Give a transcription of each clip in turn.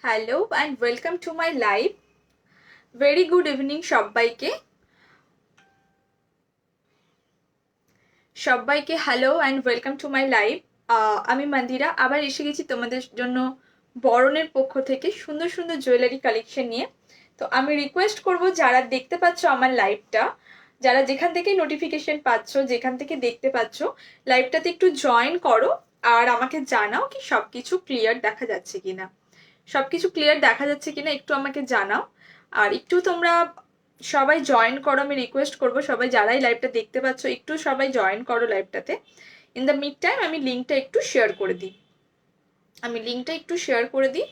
Hello and welcome to my live. Very good evening সবাইকে hello and welcome to my live. আমি মন্দিরা আবার এসে গেছি তোমাদের জন্য বরণের পক্ষ থেকে সুন্দর সুন্দর জুয়েলারি কালেকশন নিয়ে। তো আমি রিকোয়েস্ট করব যারা দেখতে পাচ্ছ আমার লাইভটা, যারা যেখান থেকে নোটিফিকেশন পাচ্ছ, যেখান থেকে দেখতে পাচ্ছ, লাইভটাতে একটু জয়েন করো আর আমাকে জানাও কি সবকিছু ক্লিয়ার দেখা যাচ্ছে কিনা। সবকিছু ক্লিয়ার দেখা যাচ্ছে কিনা একটু আমাকে জানাও। আর একটু তোমরা সবাই জয়েন করো, আমি রিকোয়েস্ট করবো সবাই যারাই লাইভটা দেখতে পাচ্ছ একটু সবাই জয়েন করো লাইভটাতে। ইন দ্য মিড টাইম আমি লিঙ্কটা একটু শেয়ার করে দিই।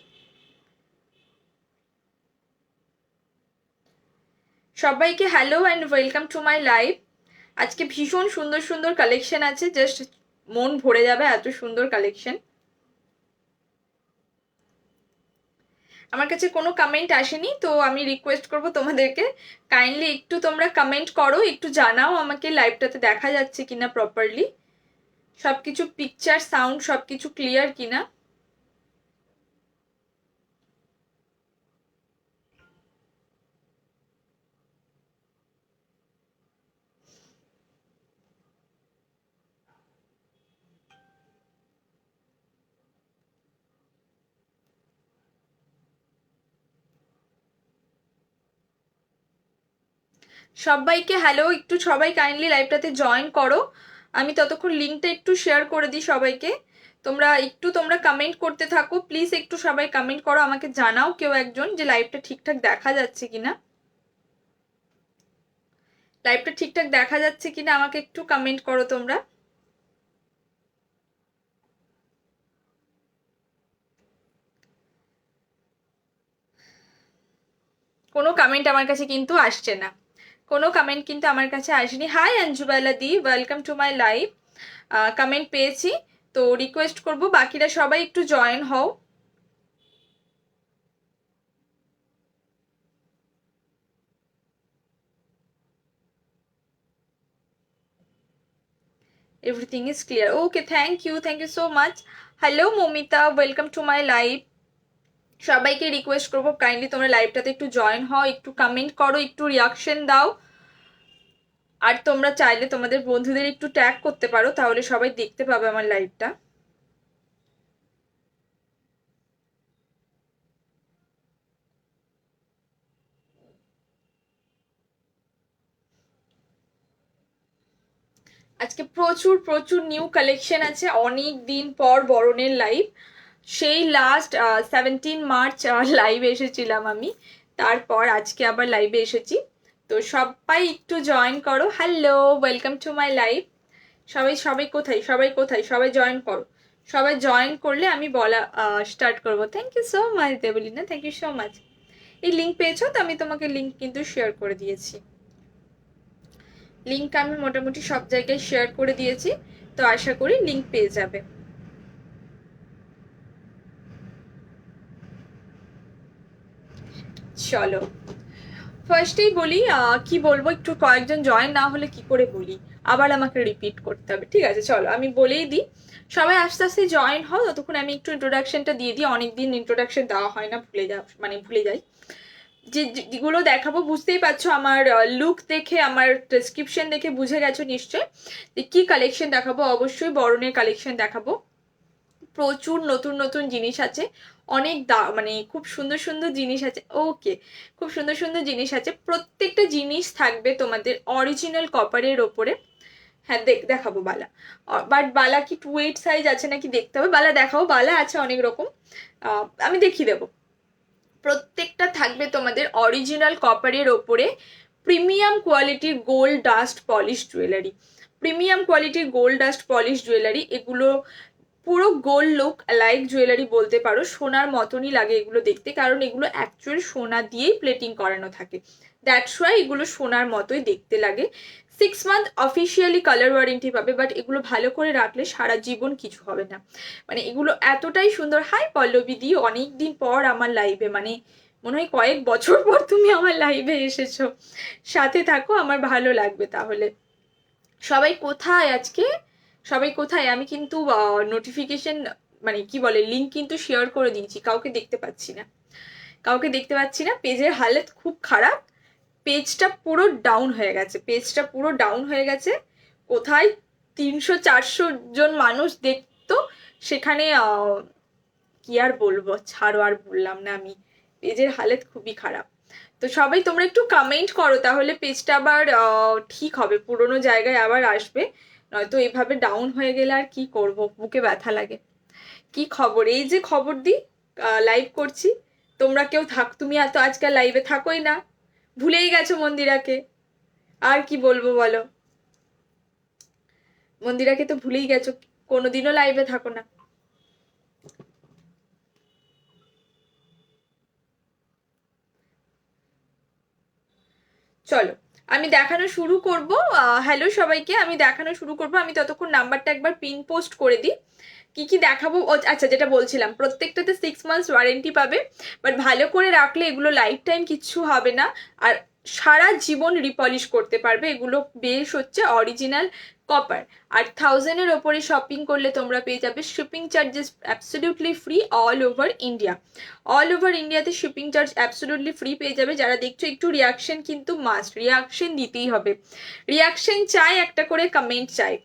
সবাইকে hello and welcome to my live. আজকে ভীষণ সুন্দর সুন্দর কালেকশন আছে, জাস্ট মন ভরে যাবে এত সুন্দর কালেকশন। আমার কাছে কোনো কমেন্ট আসেনি, তো আমি রিকোয়েস্ট করব তোমাদেরকে কাইন্ডলি একটু তোমরা কমেন্ট করো, একটু জানাও আমাকে লাইভটাতে দেখা যাচ্ছে কিনা প্রপারলি, সবকিছু পিকচার সাউন্ড সবকিছু ক্লিয়ার কিনা। সবাইকে হ্যালো, একটু সবাই কাইন্ডলি লাইভটাতে জয়েন করো। আমি ততক্ষণ লিঙ্কটা একটু শেয়ার করে দিই সবাইকে। তোমরা কমেন্ট করতে থাকো প্লিজ, একটু সবাই কমেন্ট করো, আমাকে জানাও কেউ একজন যে লাইভটা ঠিকঠাক দেখা যাচ্ছে কিনা। লাইভটা ঠিকঠাক দেখা যাচ্ছে কিনা আমাকে একটু কমেন্ট করো তোমরা। কোনো কমেন্ট আমার কাছে কিন্তু আসছে না, কোনো কমেন্ট কিন্তু আমার কাছে আসেনি। হাই অঞ্জুবালা দি, welcome to my live. Comment পেয়েছি, তো রিকোয়েস্ট করব বাকিরা সবাই একটু জয়েন হও। Everything is clear, okay, thank you so much. Hello Momita, welcome to my live. সবাইকে রিকোয়েস্ট করবো কাইন্ডলি তোমরা লাইভটাতে একটু জয়েন হও, একটু কমেন্ট করো, একটু রিয়াকশন দাও। আর তোমরা চাইলে তোমাদের বন্ধুদের একটু ট্যাগ করতে পারো, তাহলে সবাই দেখতে পাবে আমার লাইভটা। আজকে প্রচুর প্রচুর নিউ কালেকশন আছে, অনেক দিন পর বরণের লাইভ। সেই লাস্ট 17 মার্চ লাইভে এসেছিলাম আমি, তারপর আজকে আবার লাইভে এসেছি। তো সবাই একটু জয়েন করো। Hello, welcome to my live. সবাই সবাই কোথায় সবাই কোথায় সবাই জয়েন করো। সবাই জয়েন করলে আমি বলা স্টার্ট করবো। Thank you so much Debalina, thank you so much. এই লিঙ্ক পেয়েছো তো? আমি তোমাকে লিঙ্ক কিন্তু শেয়ার করে দিয়েছি। লিঙ্ক আমি মোটামুটি সব জায়গায় শেয়ার করে দিয়েছি, তো আশা করি লিঙ্ক পেয়ে যাবে। চলো ফার্স্টেই বলি, কি বলবো, একটু কয়েকজন জয়েন না হলে কি করে বলি, আবার আমাকে রিপিট করতে হবে। ঠিক আছে, চলো আমি বলেই দিই। সবাই আস্তে আস্তে জয়েন হও, ততক্ষণ আমি একটু ইন্ট্রোডাকশনটা দিয়ে দিই। অনেকদিন ইন্ট্রোডাকশন দেওয়া হয় না, ভুলে যাই। যেগুলো দেখাবো বুঝতেই পারছো, আমার লুক দেখে আমার ডেসক্রিপশন দেখে বুঝে গেছো নিশ্চয় যে কি কালেকশন দেখাবো। অবশ্যই বরণের কালেকশন দেখাবো। প্রচুর নতুন নতুন জিনিস আছে, অনেক মানে খুব সুন্দর সুন্দর জিনিস আছে। ওকে, খুব সুন্দর সুন্দর জিনিস আছে, প্রত্যেকটা জিনিস থাকবে তোমাদের অরিজিনাল কপারের ওপরে। হ্যাঁ দেখাবো বালা, বাট বালা কি 2/8 সাইজ আছে নাকি দেখতে হবে। বালা দেখাও, বালা আছে অনেক রকম, আমি দেখিয়ে দেবো। প্রত্যেকটা থাকবে তোমাদের অরিজিনাল কপারের ওপরে, প্রিমিয়াম কোয়ালিটির gold dust polish jewellery. Premium কোয়ালিটির গোল্ড ডাস্ট পলিশ জুয়েলারি, এগুলো পুরো গোল্ড লুক লাইক জুয়েলারি বলতে পারো। সোনার মতনই লাগে এগুলো দেখতে, কারণ এগুলো অ্যাকচুয়াল সোনা দিয়েই প্লেটিং করানো থাকে, দ্যাটস ওয়াই এগুলো সোনার মতোই দেখতে লাগে। 6 মান্থ অফিসিয়ালি কালার ওয়ারেন্টি পাবে, বাট এগুলো ভালো করে রাখলে সারা জীবন কিছু হবে না। মানে এগুলো এতটাই সুন্দর। হাই পল্লবী দি, অনেকদিন পর আমার লাইভে, মানে মনে হয় কয়েক বছর পর তুমি আমার লাইভে এসেছো। সাথে থাকো, আমার ভালো লাগবে তাহলে। সবাই কোথায় আজকে, সবাই কোথায়? আমি কিন্তু নোটিফিকেশন মানে কি বলে লিঙ্ক কিন্তু শেয়ার করে দিয়েছি, কাউকে দেখতে পাচ্ছি না। কাউকে দেখতে পাচ্ছি না। পেজের হালত খুব খারাপ, পেজটা পুরো ডাউন হয়ে গেছে, পেজটা পুরো ডাউন হয়ে গেছে। কোথায় 300-400 জন মানুষ দেখতো, সেখানে কি আর বলবো, ছাড়ো, আর বললাম না আমি। পেজের হালত খুবই খারাপ। তো সবাই তোমরা একটু কমেন্ট করো, তাহলে পেজটা আবার ঠিক হবে, পুরোনো জায়গায় আবার আসবে। নয়তো এইভাবে ডাউন হয়ে গেলে আর কি করব, বুকে ব্যথা লাগে। কি খবর? এই যে খবর দি, লাইভ করছি, তোমরা কেউ তুমি এত আজকাল লাইভে থাকোই না, ভুলেই গেছো মন্দিরাকে। আর কি বলবো বলো, মন্দিরাকে তো ভুলেই গেছো, কোনোদিনও লাইভে থাকো না। চলো আমি দেখানো শুরু করব। হ্যালো সবাইকে, আমি দেখানো শুরু করব। আমি ততক্ষণ নাম্বারটা একবার পিন পোস্ট করে দিই। কি কি দেখাবো, আচ্ছা যেটা বলছিলাম, প্রত্যেকটাতে 6 মান্থস ওয়ারেন্টি পাবে, বাট ভালো করে রাখলে এগুলো লাইফ টাইম কিচ্ছু হবে না, আর সারা জীবন রিপলিশ করতে পারবে। এগুলো বেশ হচ্ছে অরিজিনাল কপার। আর 1000-এর ওপরে শপিং করলে তোমরা পেয়ে যাবে shipping charges absolutely free all over India. All over ইন্ডিয়াতে শিপিং চার্জ অ্যাবসলিউটলি ফ্রি পেয়ে যাবে। যারা দেখছো একটু রিয়াকশন কিন্তু মাস্ট, রিয়াকশন দিতেই হবে। রিয়াকশন চাই, একটা করে কমেন্ট চাই,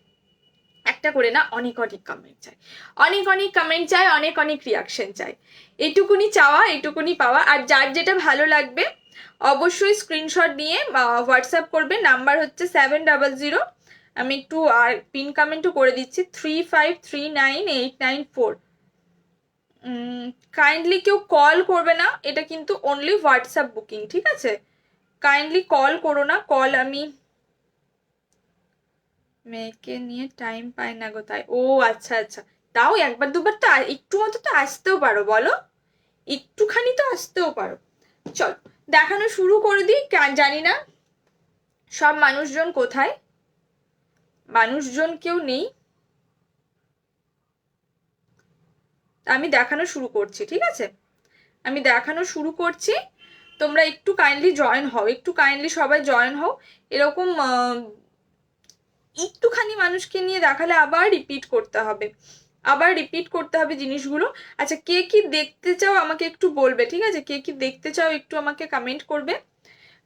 একটা করে না, অনেক অনেক কমেন্ট চাই, অনেক অনেক কমেন্ট চাই, অনেক অনেক রিয়াকশন চাই। এইটুকুনি চাওয়া, এইটুকুনি পাওয়া। আর যার যেটা ভালো লাগবে অবশ্যই স্ক্রিনশট নিয়ে হোয়াটসঅ্যাপ করবে। নাম্বার হচ্ছে 700, আমি একটু আর পিন কমেন্টও করে দিচ্ছি, 35398994। কাইন্ডলি কেউ কল করবে না, এটা কিন্তু অনলি হোয়াটসঅ্যাপ বুকিং, ঠিক আছে? কাইন্ডলি কল করো না, কল আমি মেয়েকে নিয়ে টাইম পাই না গো তাই। ও আচ্ছা আচ্ছা, তাও একবার দুবার তো একটু মতো তো আসতেও পারো, বলো, একটুখানি তো আসতেও পারো। চল দেখানো শুরু করে দিই। জানি না সব মানুষজন কোথায়, মানুষজন কেউ নেই, আমি দেখানো শুরু করছি, ঠিক আছে? আমি দেখানো শুরু করছি, তোমরা একটু কাইন্ডলি জয়েন হও, একটু কাইন্ডলি সবাই জয়েন হও। এরকম একটুখানি মানুষকে নিয়ে দেখালে আবার রিপিট করতে হবে, আবার রিপিট করতে হবে জিনিসগুলো। আচ্ছা কে কি দেখতে চাও আমাকে একটু বলবে, ঠিক আছে? কে কি দেখতে চাও একটু আমাকে কমেন্ট করবে,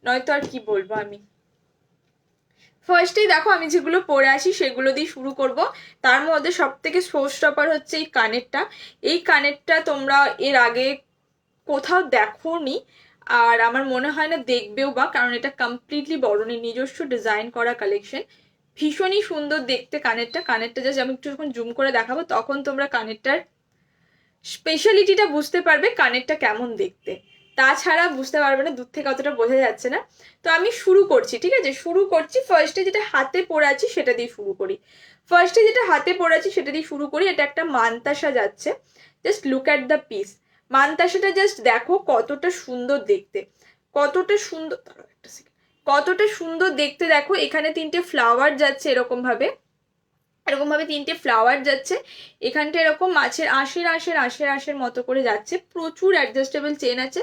নয়তো আর কি বলবো আমি। ফার্স্টেই দেখো আমি যেগুলো পরে আসি সেগুলো দিয়ে শুরু করব। তার মধ্যে সব থেকে শো স্টপার হচ্ছে এই কানেরটা। এই কানেরটা তোমরা এর আগে কোথাও দেখোনি, আর আমার মনে হয় না দেখবেও বা, কারণ এটা কমপ্লিটলি বরণীর নিজস্ব ডিজাইন করা কালেকশন। ভীষণই সুন্দর দেখতে কানেরটা। কানেরটা জাস্ট আমি একটু যখন জুম করে দেখাবো তখন তোমরা কানেরটার স্পেশালিটিটা বুঝতে পারবে, কানেরটা কেমন দেখতে। তাছাড়া বুঝতে পারবে না, দূর থেকে অতটা বোঝা যাচ্ছে না। তো আমি শুরু করছি, ঠিক আছে? শুরু করছি। ফার্স্টে যেটা হাতে পরে আছি সেটা দিয়ে শুরু করি। ফার্স্টে যেটা হাতে পরে আছি সেটা দিয়ে শুরু করি। এটা একটা মানতাসা যাচ্ছে, just look at the piece. মানতাসাটা জাস্ট দেখো কতটা সুন্দর দেখতে, কতটা সুন্দর, একটা সেকেন্ড, কতটা সুন্দর দেখতে দেখো। এখানে 3টে ফ্লাওয়ার যাচ্ছে এরকম ভাবে, এরকম ভাবে 3টে ফ্লাওয়ার যাচ্ছে। এখানটা এরকম মাছের আঁশের আঁশের আঁশের আঁশের মতো করে যাচ্ছে। প্রচুর অ্যাডজাস্টেবল চেন আছে,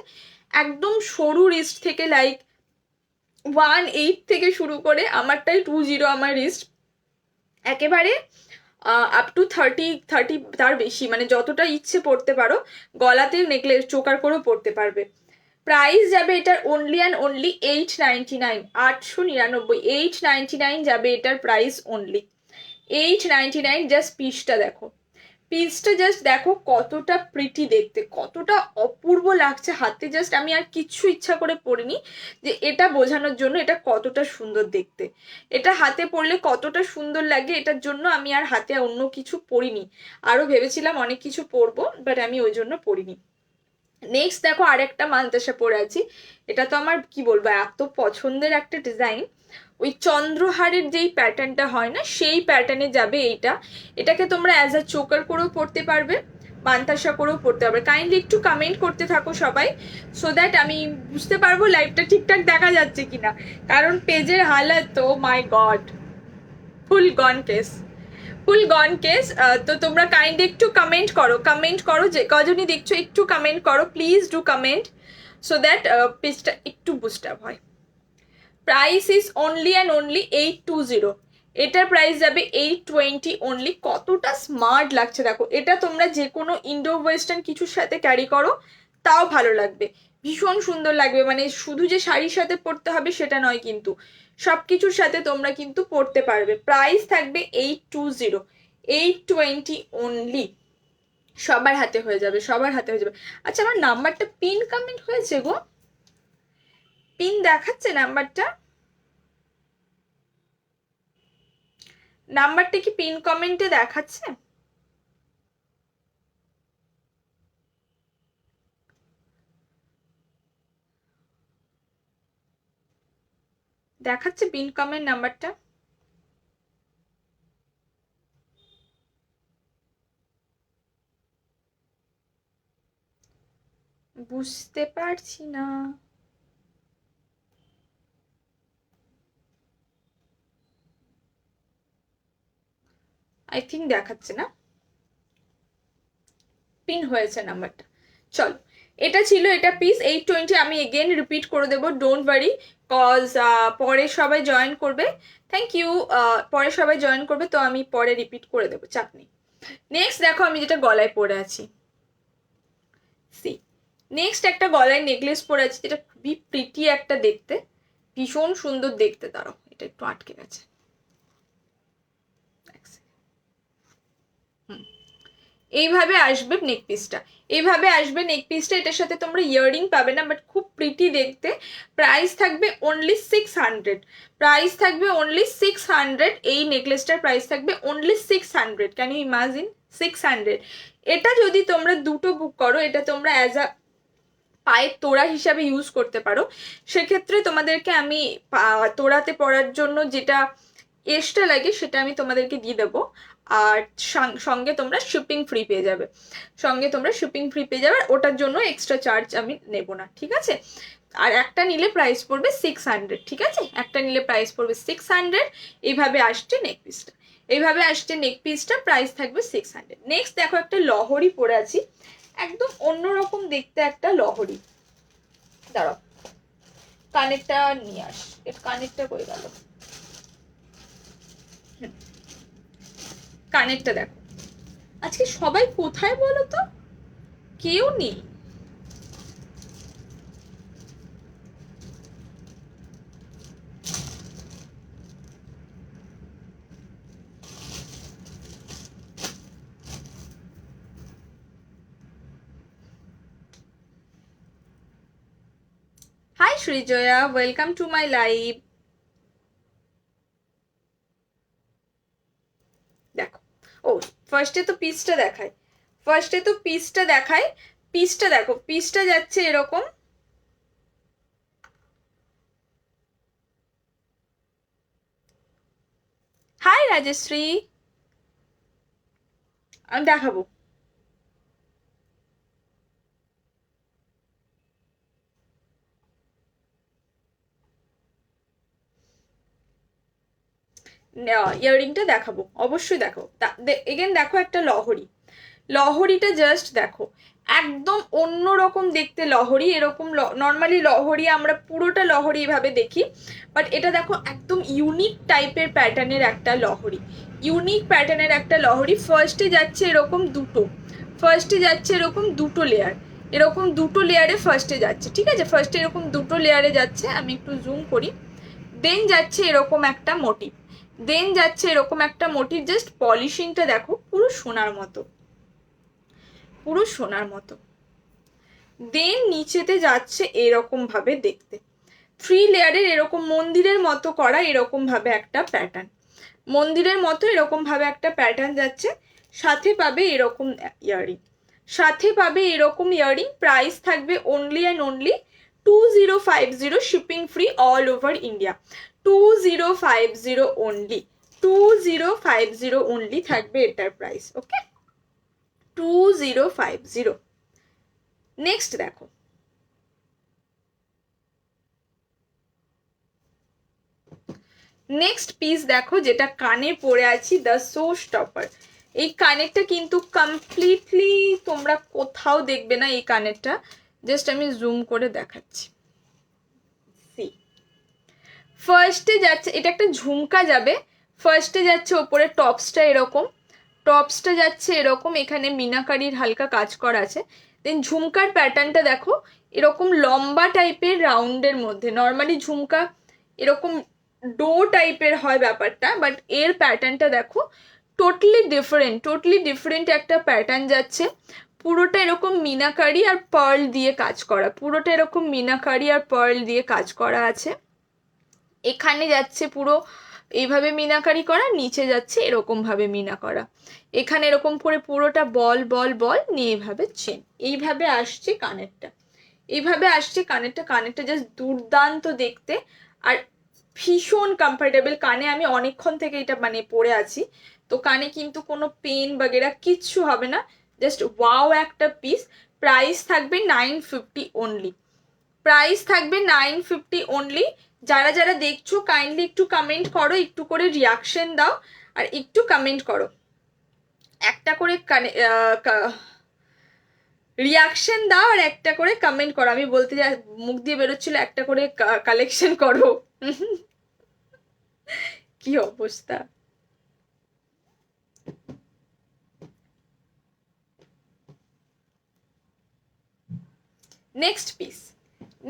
একদম সরু রিস্ট থেকে, লাইক 1.8 থেকে শুরু করে, আমারটাই 2.0 আমার রিস্ট, একেবারে আপ টু 30 তার বেশি, মানে যতটা ইচ্ছে পড়তে পারো। গলাতে নেকলেস চোকার করেও পড়তে পারবে। প্রাইস যাবে এটার অনলি অ্যান্ড অনলি 899, 899, 899 যাবে এটার প্রাইস অনলি 899। জাস্ট পিসটা দেখো, পিসটা জাস্ট দেখো কতটা প্রিটি দেখতে, কতটা অপূর্ব লাগছে হাতে। জাস্ট আমি আর কিচ্ছু ইচ্ছা করে পরিনি যে এটা বোঝানোর জন্য এটা কতটা সুন্দর দেখতে, এটা হাতে পরলে কতটা সুন্দর লাগে, এটার জন্য আমি আর হাতে অন্য কিছু পরিনি। আরো ভেবেছিলাম অনেক কিছু পরবো, বাট আমি ওই জন্য পরিনি। নেক্সট দেখো আরেকটা মানতাসা পরে আছি। এটা তো আমার কি বলবো, এত পছন্দের একটা ডিজাইন। ওই চন্দ্রহারের যেই প্যাটার্নটা হয় না, সেই প্যাটার্নে যাবে এইটা। এটাকে তোমরা অ্যাজ আ চোকার করেও পড়তে পারবে, মানতাসা করেও পড়তে পারবে। কাইন্ডলি একটু কমেন্ট করতে থাকো সবাই, সো দ্যাট আমি বুঝতে পারবো লাইভটা ঠিকঠাক দেখা যাচ্ছে কিনা, কারণ পেজের হালাত তো মাই গড, ফুল গন কেস, ফুল গন কেস। তো তোমরা কাইন্ডলি একটু কমেন্ট করো, কমেন্ট করো, যে কজনই দেখছো একটু কমেন্ট করো, please do comment, so that পেজটা একটু বুস্ট আপ হয়। Price is only and only 820, এটার প্রাইস যাবে 820 অনলি। কতটা স্মার্ট লাগছে দেখো, এটা তোমরা যে কোনো ইন্ডো ওয়েস্টার্ন কিছুর সাথে ক্যারি করো তাও ভালো লাগবে। ভীষণ সুন্দর লাগবে, মানে শুধু যে শাড়ির সাথে পরতে হবে সেটা নয়, কিন্তু সবকিছুর সাথে তোমরা কিন্তু পরতে পারবে। প্রাইস থাকবে 820, 820 অনলি। সবার হাতে হয়ে যাবে, সবার হাতে হয়ে যাবে। আচ্ছা, আমার নাম্বারটা পিন কমেন্ট হয়েছে গো, পিন দেখাচ্ছে নাম্বারটা? নাম্বারটা কি পিন কমেন্টে দেখাচ্ছে? দেখাচ্ছে পিন কমেন্ট নাম্বারটা? বুঝতে পারছি না। আই থিঙ্ক দেখাচ্ছে না, পিন হয়েছে নাম্বারটা। চলো, এটা ছিল, এটা পিস 820। আমি এগেন রিপিট করে দেবো, ডোন্ট ওয়ারি, কজ পরে সবাই জয়েন করবে। Thank you. পরে সবাই জয়েন করবে, তো আমি পরে রিপিট করে দেবো, চাপ নেই। নেক্সট দেখো আমি যেটা গলায় পরে আছি, সি, নেক্সট একটা গলায় নেকলেস পরে আছি, যেটা খুবই প্রিটি একটা দেখতে, ভীষণ সুন্দর দেখতে। দাঁড়াও, এটা একটু আটকে গেছে। এইভাবে আসবে নেক পিসটা, এইভাবে আসবে নেক পিসটা। এটার সাথে তোমরা ইয়াররিং পাবে না, বাট খুব প্রিটি দেখতে। প্রাইস থাকবে অনলি 600, প্রাইস থাকবে অনলি 600। এই নেকলেসটার প্রাইস থাকবে অনলি 600। Can you imagine, 600। এটা যদি তোমরা দুটো বুক করো, এটা তোমরা অ্যাজ আ পায়ের তোড়া হিসাবে ইউজ করতে পারো। সেক্ষেত্রে তোমাদেরকে আমি তোড়াতে পরার জন্য যেটা এক্সট্রা লাগে সেটা আমি তোমাদেরকে দিয়ে দেবো। আর সঙ্গে তোমরা শিপিং ফ্রি পেয়ে যাবে, সঙ্গে তোমরা শিপিং ফ্রি পেয়ে যাবে, ওটার জন্য এক্সট্রা চার্জ আমি নেব না, ঠিক আছে? আর একটা নিলে প্রাইস পড়বে 600, ঠিক আছে? একটা নিলে প্রাইস পড়বে 600। এইভাবে আসছে নেক পিসটা, এইভাবে আসছে নেক পিসটা, প্রাইস থাকবে 600। নেক্সট দেখো, একটা লহরি পরে আছি, একদম অন্যরকম দেখতে একটা লহরি। দাঁড়াও, কানেরটা নিয়ে আস, কানেরটা কই গেল? কানেরটা দেখো, আজকে সবাই কোথায় বলো তো, কেউ নেই। Hi Srijaya, welcome to my live. দেখো, ও ফার্স্টে তো পিসটা দেখায়, ফার্স্টে তো পিসটা দেখায়। পিসটা দেখো, পিসটা যাচ্ছে এরকম, হাই রাজশ্রী, আমি দেখাবো। ইয়াররিংটা দেখাবো, অবশ্যই দেখো। এগেন দেখো, একটা লহরি, লহরিটা জাস্ট দেখো, একদম অন্যরকম দেখতে লহরি। এরকম নর্মালি লহরি আমরা পুরোটা লহরি এভাবে দেখি, বাট এটা দেখো একদম ইউনিক টাইপের প্যাটার্নের একটা লহরি, ইউনিক প্যাটার্নের একটা লহরি। ফার্স্টে যাচ্ছে এরকম দুটো, ফার্স্টে যাচ্ছে এরকম দুটো লেয়ার, এরকম দুটো লেয়ারে ফার্স্টে যাচ্ছে, ঠিক আছে? ফার্স্টে এরকম দুটো লেয়ারে যাচ্ছে, আমি একটু জুম করি। দেন যাচ্ছে এরকম একটা মোটিভ, দেন যাচ্ছে এরকম একটা মোটিভ। জাস্ট পলিশিংটা দেখো, পুরো সোনার মতো, পুরো সোনার মতো। দেন নিচেতে যাচ্ছে এরকম ভাবে দেখতে, 3 লেয়ারের এরকম মন্দিরের মতো করা, এরকম ভাবে একটা প্যাটার্ন, মন্দিরের মতো এরকম ভাবে একটা প্যাটার্ন যাচ্ছে। সাথে পাবে এরকম ইয়াররিং, সাথে পাবে এরকম ইয়াররিং। প্রাইস থাকবে only and only 2050, shipping free all over India. 2050 only, 2050 only থাকবে এটার প্রাইস। ওকে, 2050। নেক্সট দেখো, নেক্সট পিস দেখো, যেটা কানে পরে আছি, দ্য শো স্টপার। এই কানেরটা কিন্তু কমপ্লিটলি তোমরা কোথাও দেখবে না এই কানেরটা, জাস্ট আমি জুম করে দেখাচ্ছি। ফার্স্টে যাচ্ছে, এটা একটা ঝুমকা যাবে, ফার্স্টে যাচ্ছে ওপরে টপসটা এরকম, টপসটা যাচ্ছে এরকম, এখানে মিনাকারির হালকা কাজ করা আছে। দেন ঝুমকার প্যাটার্নটা দেখো, এরকম লম্বা টাইপের রাউন্ডের মধ্যে। নর্মালি ঝুমকা এরকম ডো টাইপের হয় ব্যাপারটা, বাট এর প্যাটার্নটা দেখো টোটালি ডিফারেন্ট একটা প্যাটার্ন যাচ্ছে। পুরোটা এরকম মিনাকারি আর পার্ল দিয়ে কাজ করা, পুরোটা এরকম মিনাকারি আর পার্ল দিয়ে কাজ করা আছে। এখানে যাচ্ছে পুরো এইভাবে মিনাকারি করা, নিচে যাচ্ছে এরকম ভাবে মিনা করা, এখানে এরকম করে পুরোটা বল বল বল নিয়ে এইভাবে চেন, এইভাবে আসছে কানেরটা, এইভাবে আসছে কানেরটা। কানেরটা জাস্ট দুর্দান্ত দেখতে আর ভীষণ কমফোর্টেবল। কানে আমি অনেকক্ষণ থেকে এটা মানে পরে আছি, তো কানে কিন্তু কোনো পেন বাগেরা কিচ্ছু হবে না, জাস্ট ওয়াও একটা পিস। প্রাইস থাকবে 950 অনলি, প্রাইস থাকবে 950 অনলি। যারা যারা দেখছো কাইন্ডলি একটু কমেন্ট করো, একটু করে রিয়াকশন দাও আর একটু কমেন্ট করো, একটা করে রিয়াকশন দাও আর একটা করে কমেন্ট করো। আমি বলতে যা মুখ দিয়ে বেরোচ্ছিল একটা করে কালেকশন করো। কি অবস্থা।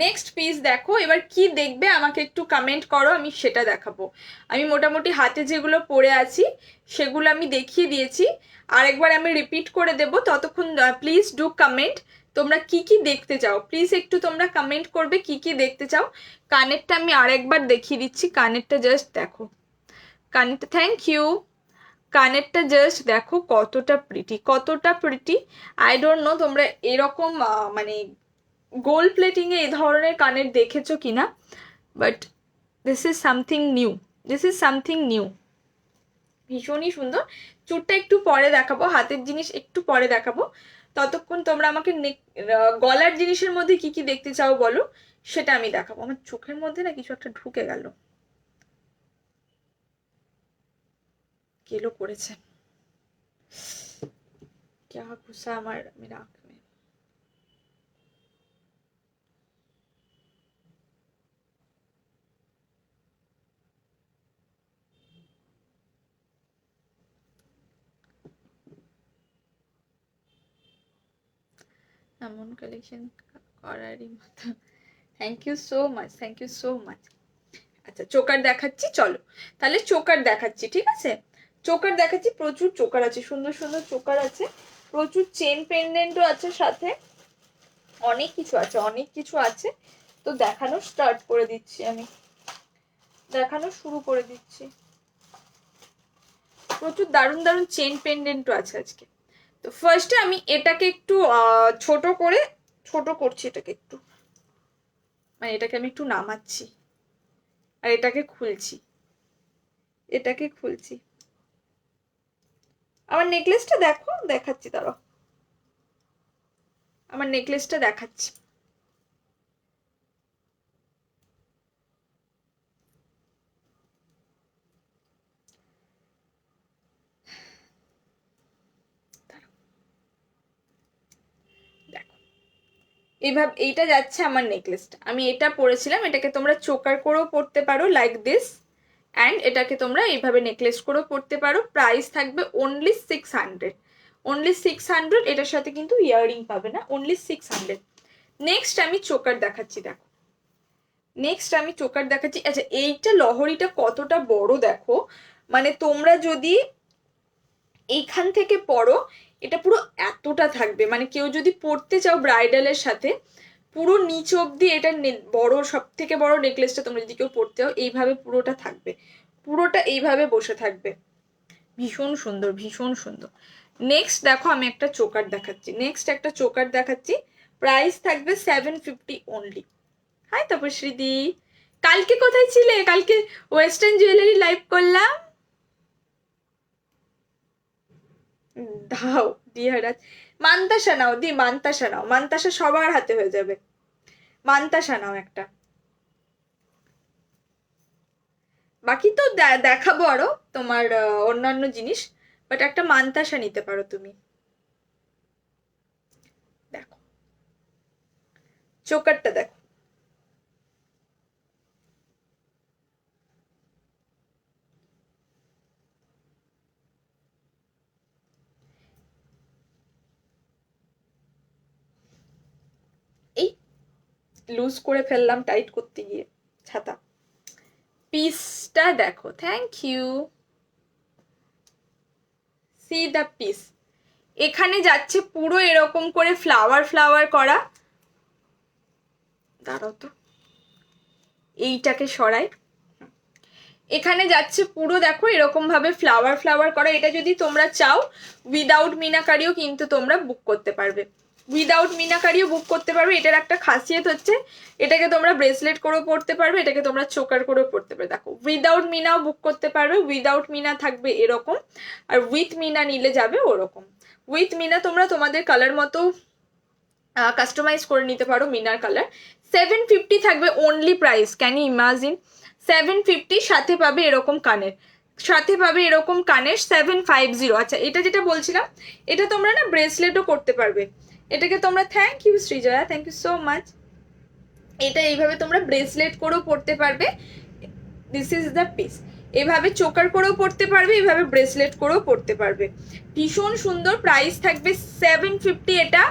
নেক্সট পিস দেখো, এবার কি দেখবে আমাকে একটু কমেন্ট করো, আমি সেটা দেখাবো। আমি মোটামুটি হাতে যেগুলো পরে আছি সেগুলো আমি দেখিয়ে দিয়েছি, আরেকবার আমি রিপিট করে দেব, ততক্ষণ প্লিজ ডু কমেন্ট তোমরা কি কি দেখতে চাও, প্লিজ একটু তোমরা কমেন্ট করবে কি কি দেখতে চাও। কানেরটা আমি আরেকবার দেখিয়ে দিচ্ছি, কানেরটা জাস্ট দেখো, কানেরটা থ্যাংক ইউ, কানেরটা জাস্ট দেখো কতটা প্রিটি। আই ডোন্ট নো তোমরা এরকম মানে গোল্ড প্লেটিং এ এই ধরনের কানের দেখেছো কিনা, but this is something new, ভীষণই সুন্দর। চুটটা একটু পরে দেখাবো, হাতের জিনিস একটু পরে দেখাবো, ততক্ষণ তোমরা আমাকে গলার জিনিসের মধ্যে কি কি দেখতে চাও বলো, সেটা আমি দেখাবো। আমার চোখের মধ্যে না কিছু একটা ঢুকে গেল, কেলো করেছে, क्या गुस्सा আমার मेरा आंख में। এমন কালেকশন করারই মতো, thank you so much, thank you so much. আচ্ছা চোকার দেখাচ্ছি, চলো তাহলে চোকার দেখাচ্ছি, ঠিক আছে চোকার দেখাচ্ছি। প্রচুর চোকার আছে, সুন্দর সুন্দর চোকার আছে, প্রচুর চেন পেন্ডেন্টও আছে সাথে, অনেক কিছু আছে, অনেক কিছু আছে। তো দেখানো স্টার্ট করে দিচ্ছি, আমি দেখানো শুরু করে দিচ্ছি। প্রচুর দারুণ দারুণ চেন পেন্ডেন্টও আছে আজকে। তো ফার্স্টে আমি এটাকে একটু ছোট করছি, এটাকে একটু মানে এটাকে আমি একটু নামাচ্ছি আর এটাকে খুলছি। আমার নেকলেসটা দেখো, দেখাচ্ছি দাঁড়াও, আমার নেকলেসটা দেখাচ্ছি। দেখো এইভাবে এইটা যাচ্ছে আমার নেকলেসটা, আমি এটা পরেছিলাম, এটাকে তোমরা চোকার করেও পরতে পারো লাইক দিস, অ্যান্ড এটাকে তোমরা এইভাবে নেকলেস করেও পরতে পারো। প্রাইস থাকবে অনলি 600, অনলি 600। এটার সাথে কিন্তু ইয়াররিং পাবে না, অনলি 600। নেক্সট আমি চোকার দেখাচ্ছি, দেখো নেক্সট আমি চোকার দেখাচ্ছি। আচ্ছা এইটা লহরিটা কতটা বড় দেখো, মানে তোমরা যদি এইখান থেকে পরো এটা পুরো এতটা থাকবে, মানে কেউ যদি পরতে চাও ব্রাইডালের সাথে পুরো নিচ অব্দি, এটা বড় সব থেকে বড় নেকলেসটা তোমরা যদি কেউ পরতে চাও এইভাবে পুরোটা থাকবে, পুরোটা এইভাবে বসে থাকবে, ভীষণ সুন্দর ভীষণ সুন্দর। নেক্সট দেখো আমি একটা চোকার দেখাচ্ছি, প্রাইস থাকবে 750 অনলি। হাই তপশ্রীদি, কালকে কোথায় ছিলে? কালকে ওয়েস্টার্ন জুয়েলারি লাইভ করলাম, দাও ডিয়ারাজ। মান্তাসা নাও দি, মান্তাসা নাও, মান্তাসা সবার হাতে হয়ে যাবে, মান্তাসা নাও একটা। বাকি তো দেখাবো আরো তোমার অন্যান্য জিনিস, বাট একটা মান্তাসা নিতে পারো তুমি। দেখো চোকারটা দেখো, এই লুজ করে ফেললাম টাইট করতে গিয়ে ছাতা। পিসটা দেখো, thank you, see the piece. এখানে যাচ্ছে পুরো এরকম করে ফ্লাওয়ার ফ্লাওয়ার করা, দাঁড়াও তো এইটাকে সরাই, এখানে যাচ্ছে পুরো দেখো এরকম ভাবে ফ্লাওয়ার ফ্লাওয়ার করা। এটা যদি তোমরা চাও উইদাউট মিনাকারিও কিন্তু তোমরা বুক করতে পারবে, উইদাউট মিনাকারিও বুক করতে পারবে। এটার একটা খাসিয়ত হচ্ছে এটাকে তোমরা ব্রেসলেট করেও পরতে পারবে, এটাকে তোমরা চোকার করেও পরতে পারবে। দেখো উইদাউট মিনাও বুক করতে পারবে, উইদাউট মিনা থাকবে এরকম, আর উইথ মিনা নিলে যাবে ওরকম। উইথ মিনা তোমরা তোমাদের কালার মতো কাস্টমাইজ করে নিতে পারো মিনার কালার। 750 থাকবে only price, can you imagine? 750, সাথে পাবে এরকম কানের, সাথে পাবে এরকম কানের 750। আচ্ছা এটা যেটা বলছিলাম, এটা তোমরা না ব্রেসলেটও করতে পারবে, এটাকে তোমরা, thank you Srijaya, thank you so much, এটা এইভাবে তোমরা ব্রেসলেট করেও পরতে পারবে। This is the piece. এভাবে চোকার করেও পরতে পারবে, এভাবে ব্রেসলেট করেও পরতে পারবে, ভীষণ সুন্দর। প্রাইস থাকবে 750, এটা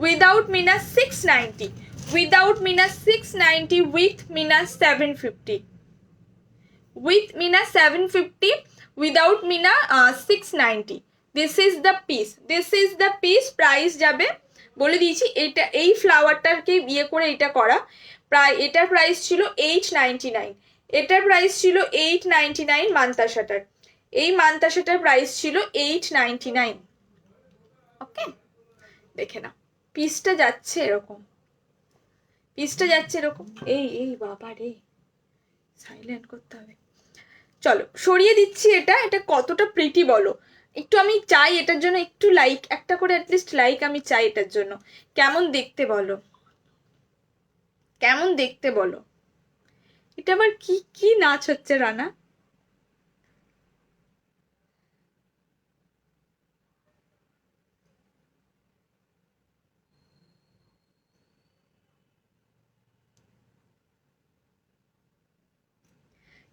without meena 690, without meena 690, with meena 750, with meena 750, without meena 690। This is the piece, this is the piece. Price যাবে বলে দিয়েছি, এইটা এই ফ্লাওয়ারটাকে বিয়ে করে এটা করা, প্রায় এটার প্রাইস ছিল 899, এটার প্রাইস ছিল 899 মান্তাসাটার, এই মান্তাসাটার প্রাইস ছিল 899। ওকে দেখে নাও, পিসটা যাচ্ছে এরকম, পিসটা যাচ্ছে এরকম, এই বাবা রে, সাইলেন্ট করতে হবে। চলো সরিয়ে দিচ্ছি এটা, এটা কতটা প্রিটি বলো একটু, আমি চাই এটার জন্য একটু লাইক, একটা করে অ্যাটলিস্ট লাইক আমি চাই এটার জন্য। কেমন দেখতে বলো, কেমন দেখতে বলো? এটা আবার কি কি নাচ হচ্ছে রানা?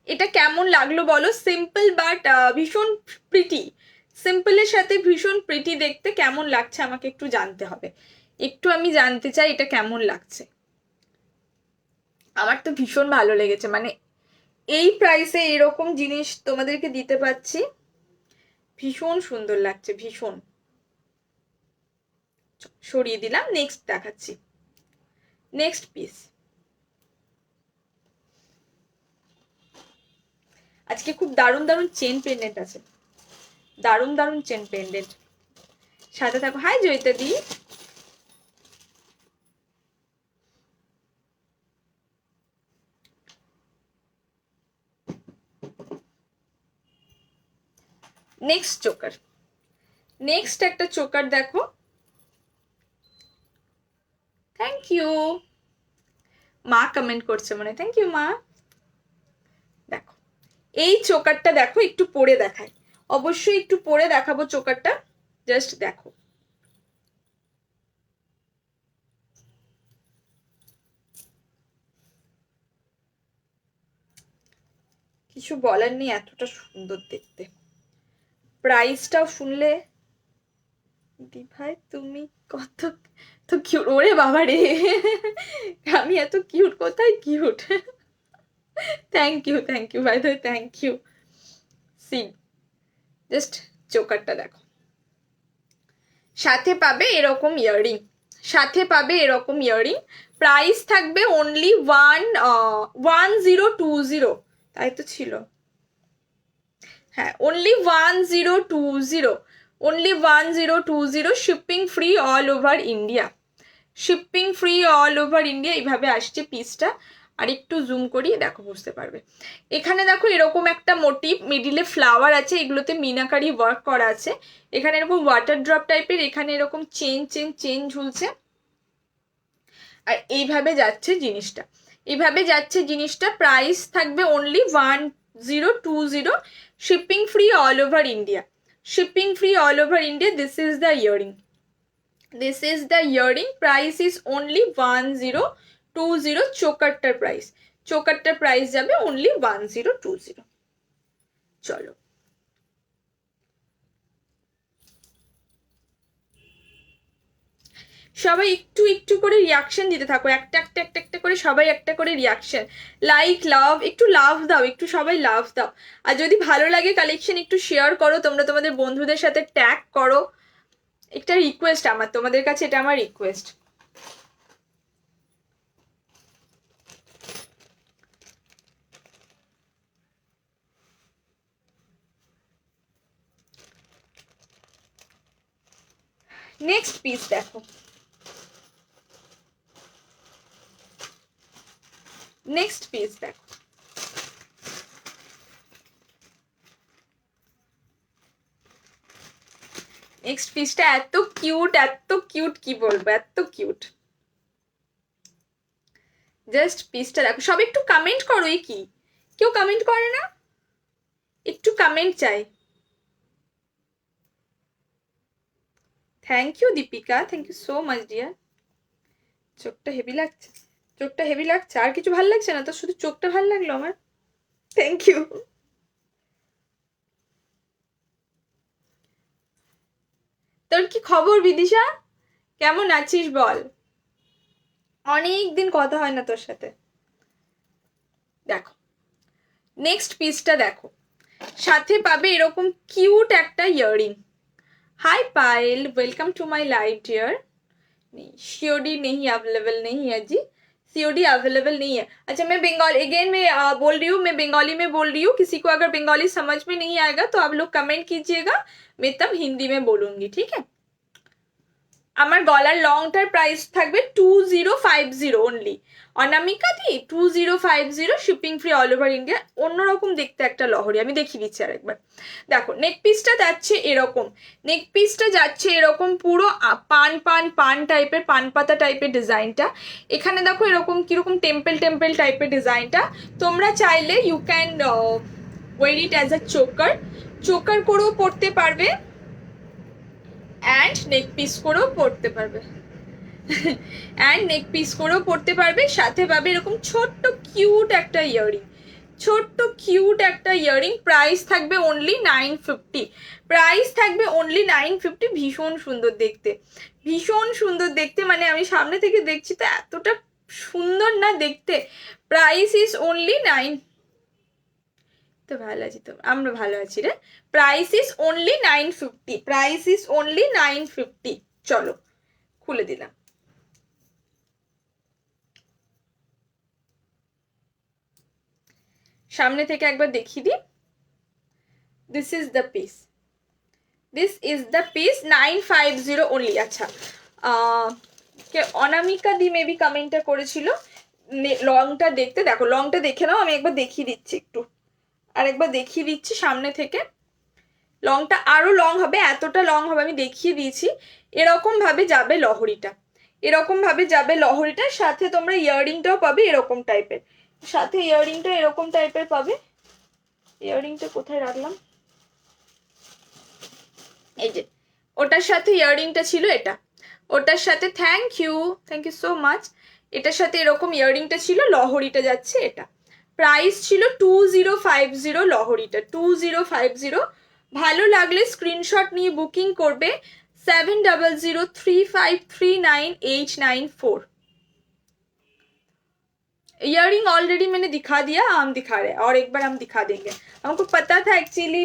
এটা কেমন লাগলো বলো? সিম্পল বাট ভীষণ প্রিটি, সিম্পলের সাথে ভীষণ প্রিটি দেখতে। কেমন লাগছে আমাকে একটু জানতে হবে, একটু আমি জানতে চাই এটা কেমন লাগছে। আমার তো ভীষণ ভালো লেগেছে, মানে এই প্রাইসে এরকম জিনিস তোমাদেরকে দিতে পারছি, ভীষণ সুন্দর লাগছে, ভীষণ। সরিয়ে দিলাম, নেক্সট দেখাচ্ছি, নেক্সট পিস। আজকে খুব দারুণ দারুণ চেন পেন্ডেন্ট আছে, দারুণ দারুণ চেন পেন্ডেন্ট, সাথে থাকো। হাই জয়িতা দি, নেক্সট চোকার, নেক্সট একটা চোকার দেখো, থ্যাংক ইউ মা, কমেন্ট করছে মনে, থ্যাংক ইউ মা। দেখো এই চোকারটা দেখো, একটু পরে দেখায়, অবশ্যই একটু পরে দেখাবো চোকারটা, জাস্ট দেখো। কিছু বলার নেই, এতটা সুন্দর দেখতে। প্রাইসটাও শুনলে, দি ভাই তুমি কত তো কিউট, ওরে বাবা রে, আমি এত কিউট, কোথায় cute? Thank you, thank you by the way, thank you. See just চোকারটা দেখো, সাথে পাবে এরকম ইয়াররিং, সাথে পাবে এরকম ইয়াররিং। প্রাইস থাকবে অনলি 1020, তাই তো ছিল, হ্যাঁ only 1020, only 1020, shipping free all over India, shipping free all over India. এইভাবে আসছে পিসটা, আর একটু জুম করি দেখো বুঝতে পারবে। এখানে দেখো এরকম একটা মোটিভ, মিডিলে ফ্লাওয়ার আছে, এগুলোতে মিনাকারি ওয়ার্ক করা আছে, এখানে এরকম ওয়াটার ড্রপ টাইপের, এখানে এরকম চেন চেন চেন ঝুলছে, আর এইভাবে যাচ্ছে জিনিসটা, এইভাবে যাচ্ছে জিনিসটা। প্রাইস থাকবে only 1020, shipping free all over India, shipping free all over India. This is the earring, this is the earring, price is only 1020, চোকারটার প্রাইস, চোকারটার প্রাইস যাবে only 1020। চলো সবাই একটু একটু করে রিয়াকশন দিতে থাকো, একটা একটা একটা একটা করে সবাই একটা করে রিয়াকশন, লাইক লাভ, একটু লাভ দাও, একটু সবাই লাভ দাও। আর যদি ভালো লাগে কালেকশন একটু শেয়ার করো, তোমরা তোমাদের বন্ধুদের সাথে ট্যাগ করো। একটা রিকোয়েস্ট আমার তোমাদের কাছে, এটা আমার রিকোয়েস্ট। নেক্সট পিস দেখো, নেক্সট পিস দেখো, নেক্সট পিসটা এত কিউট, এত কিউট, কি বলবো, এত কিউট। জাস্ট পিসটা দেখো, সব একটু কমেন্ট করো। এই কি, কেউ কমেন্ট করে না? একটু কমেন্ট চাই। Thank you Deepika, thank you so much dear. চোখটা হেভি লাগছে, চোখটা হেভি লাগছে, আর কিছু ভালো লাগছে না তো, শুধু চোখটা ভালো লাগলো আমার। Thank you. তোর কি খবর বিদিশা, কেমন আছিস বল? অনেক দিন কথা হয় না তোর সাথে। দেখো নেক্সট পিসটা দেখো, সাথে পাবে এরকম কিউট একটা earring. Hi Payal, welcome to my live dear. नहीं सीओडी नहीं अवेलेबल नहीं है जी, सीओडी अवेलेबल नहीं है। अच्छा मैं बंगाल अगेन मैं बोल रही हूँ, मैं बंगाली में बोल रही हूँ, किसी को अगर बंगाली समझ में नहीं आएगा तो आप लोग कमेंट कीजिएगा, मैं तब हिंदी में बोलूंगी, ठीक है। আমার গলার লংটার প্রাইস থাকবে 2050 অনলি। অনামিকা দি 2050, shipping free all over India. অন্যরকম দেখতে একটা লহরি, আমি দেখিয়ে দিচ্ছি আরেকবার। দেখো নেক পিসটা যাচ্ছে এরকম, নেক পিসটা যাচ্ছে এরকম পুরো পান পান পান টাইপের, পান পাতা টাইপের ডিজাইনটা। এখানে দেখো এরকম কিরকম টেম্পল টেম্পল টাইপের ডিজাইনটা। তোমরা চাইলে you can wear it as a choker, choker করেও পরতে পারবে, অ্যান্ড নেক পিস করেও পরতে পারবে, অ্যান্ড নেক পিস করেও পরতে পারবে। সাথে পাবে এরকম ছোট্ট কিউট একটা ইয়াররিং, ছোট্ট কিউট একটা ইয়াররিং। প্রাইস থাকবে অনলি 950, প্রাইস থাকবে অনলি 950। ভীষণ সুন্দর দেখতে, ভীষণ সুন্দর দেখতে, মানে আমি সামনে থেকে দেখছি তো এতটা সুন্দর না দেখতে। প্রাইস ইজ অনলি 9, তো ভালো আছি, তো আমরা ভালো আছি রে। Price is only 950, price is only 950। চলো খুলে দিলাম। সামনে থেকে একবার দেখিয়ে দিই। This is the piece, this is the piece, 950 only. আচ্ছা কে অনামিকা দি মেবি কমেন্টটা করেছিল লংটা দেখতে। দেখো লংটা দেখে নাও, আমি একবার দেখিয়ে দিচ্ছি একটু, আর একবার দেখিয়ে দিচ্ছি সামনে থেকে। লংটা আরো লং হবে, এতটা লং হবে, আমি দেখিয়ে দিয়েছি। এরকম ভাবে যাবে লহরিটা, এরকম ভাবে যাবে লহরিটার সাথে তোমরা ইয়াররিংটাও পাবে এরকম টাইপের, সাথে ইয়াররিংটা এরকম টাইপের পাবে। ইয়াররিংটা কোথায় রাখলাম, এই যে ওটার সাথে ইয়াররিংটা ছিল এটা, ওটার সাথে থ্যাংক ইউ সো মাচ। এটার সাথে এরকম ইয়াররিংটা ছিল, লহরিটা যাচ্ছে এটা। প্রাইস ছিল 2050 লহরিটা, 2050। ভালো লাগলে স্ক্রিনশট নিয়ে বুকিং করবে 7003539894। इयरिंग ऑलरेडी मैंने दिखा दिया, हम दिखा रहे हैं और एक बार हम दिखा देंगे। हमको पता था एक्चुअली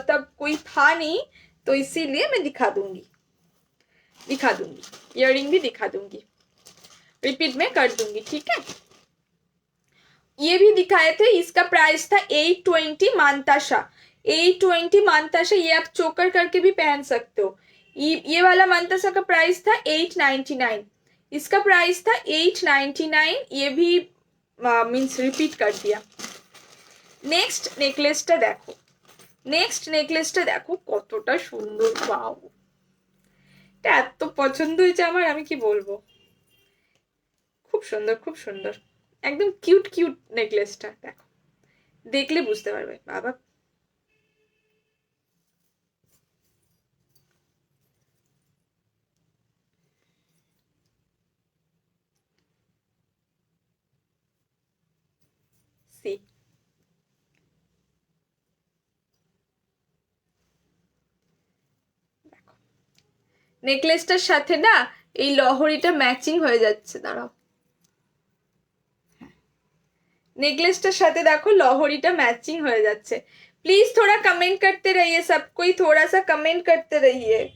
तब कोई था नहीं, तो इसीलिए मैं दिखा दूंगी, दिखा दूंगी, इयरिंग भी दिखा दूंगी, रिपीट में कर दूंगी, ठीक है। ये भी दिखाए थे, इसका प्राइस था 820 मानताशा, 820 मानताशा। ये आप चोकर करके भी पहन सकते हो। ये वाला मानताशा का प्राइस था 899, इसका प्राइस था 899। ये भी मीन्स रिपीट कर दिया। नेक्स्ट नेकलेसটা দেখো, নেক্সট নেকলেসটা দেখো কতটা সুন্দর, পাও এটা এত পছন্দ হয়েছে আমার, আমি কি বলবো, খুব সুন্দর, খুব সুন্দর, একদম কিউট কিউট নেকলেসটা। দেখো দেখলে বুঝতে পারবে বাবা। সি নেকলেসটার সাথে না এই লহরিটা ম্যাচিং হয়ে যাচ্ছে, দাঁড়াও, नेकलेसটার সাথে দেখো লহরিটা ম্যাচিং হয়ে যাচ্ছে। प्लीज थोड़ा कमेंट करते रहिए, सब कोई थोड़ा सा कमेंट करते रहिए।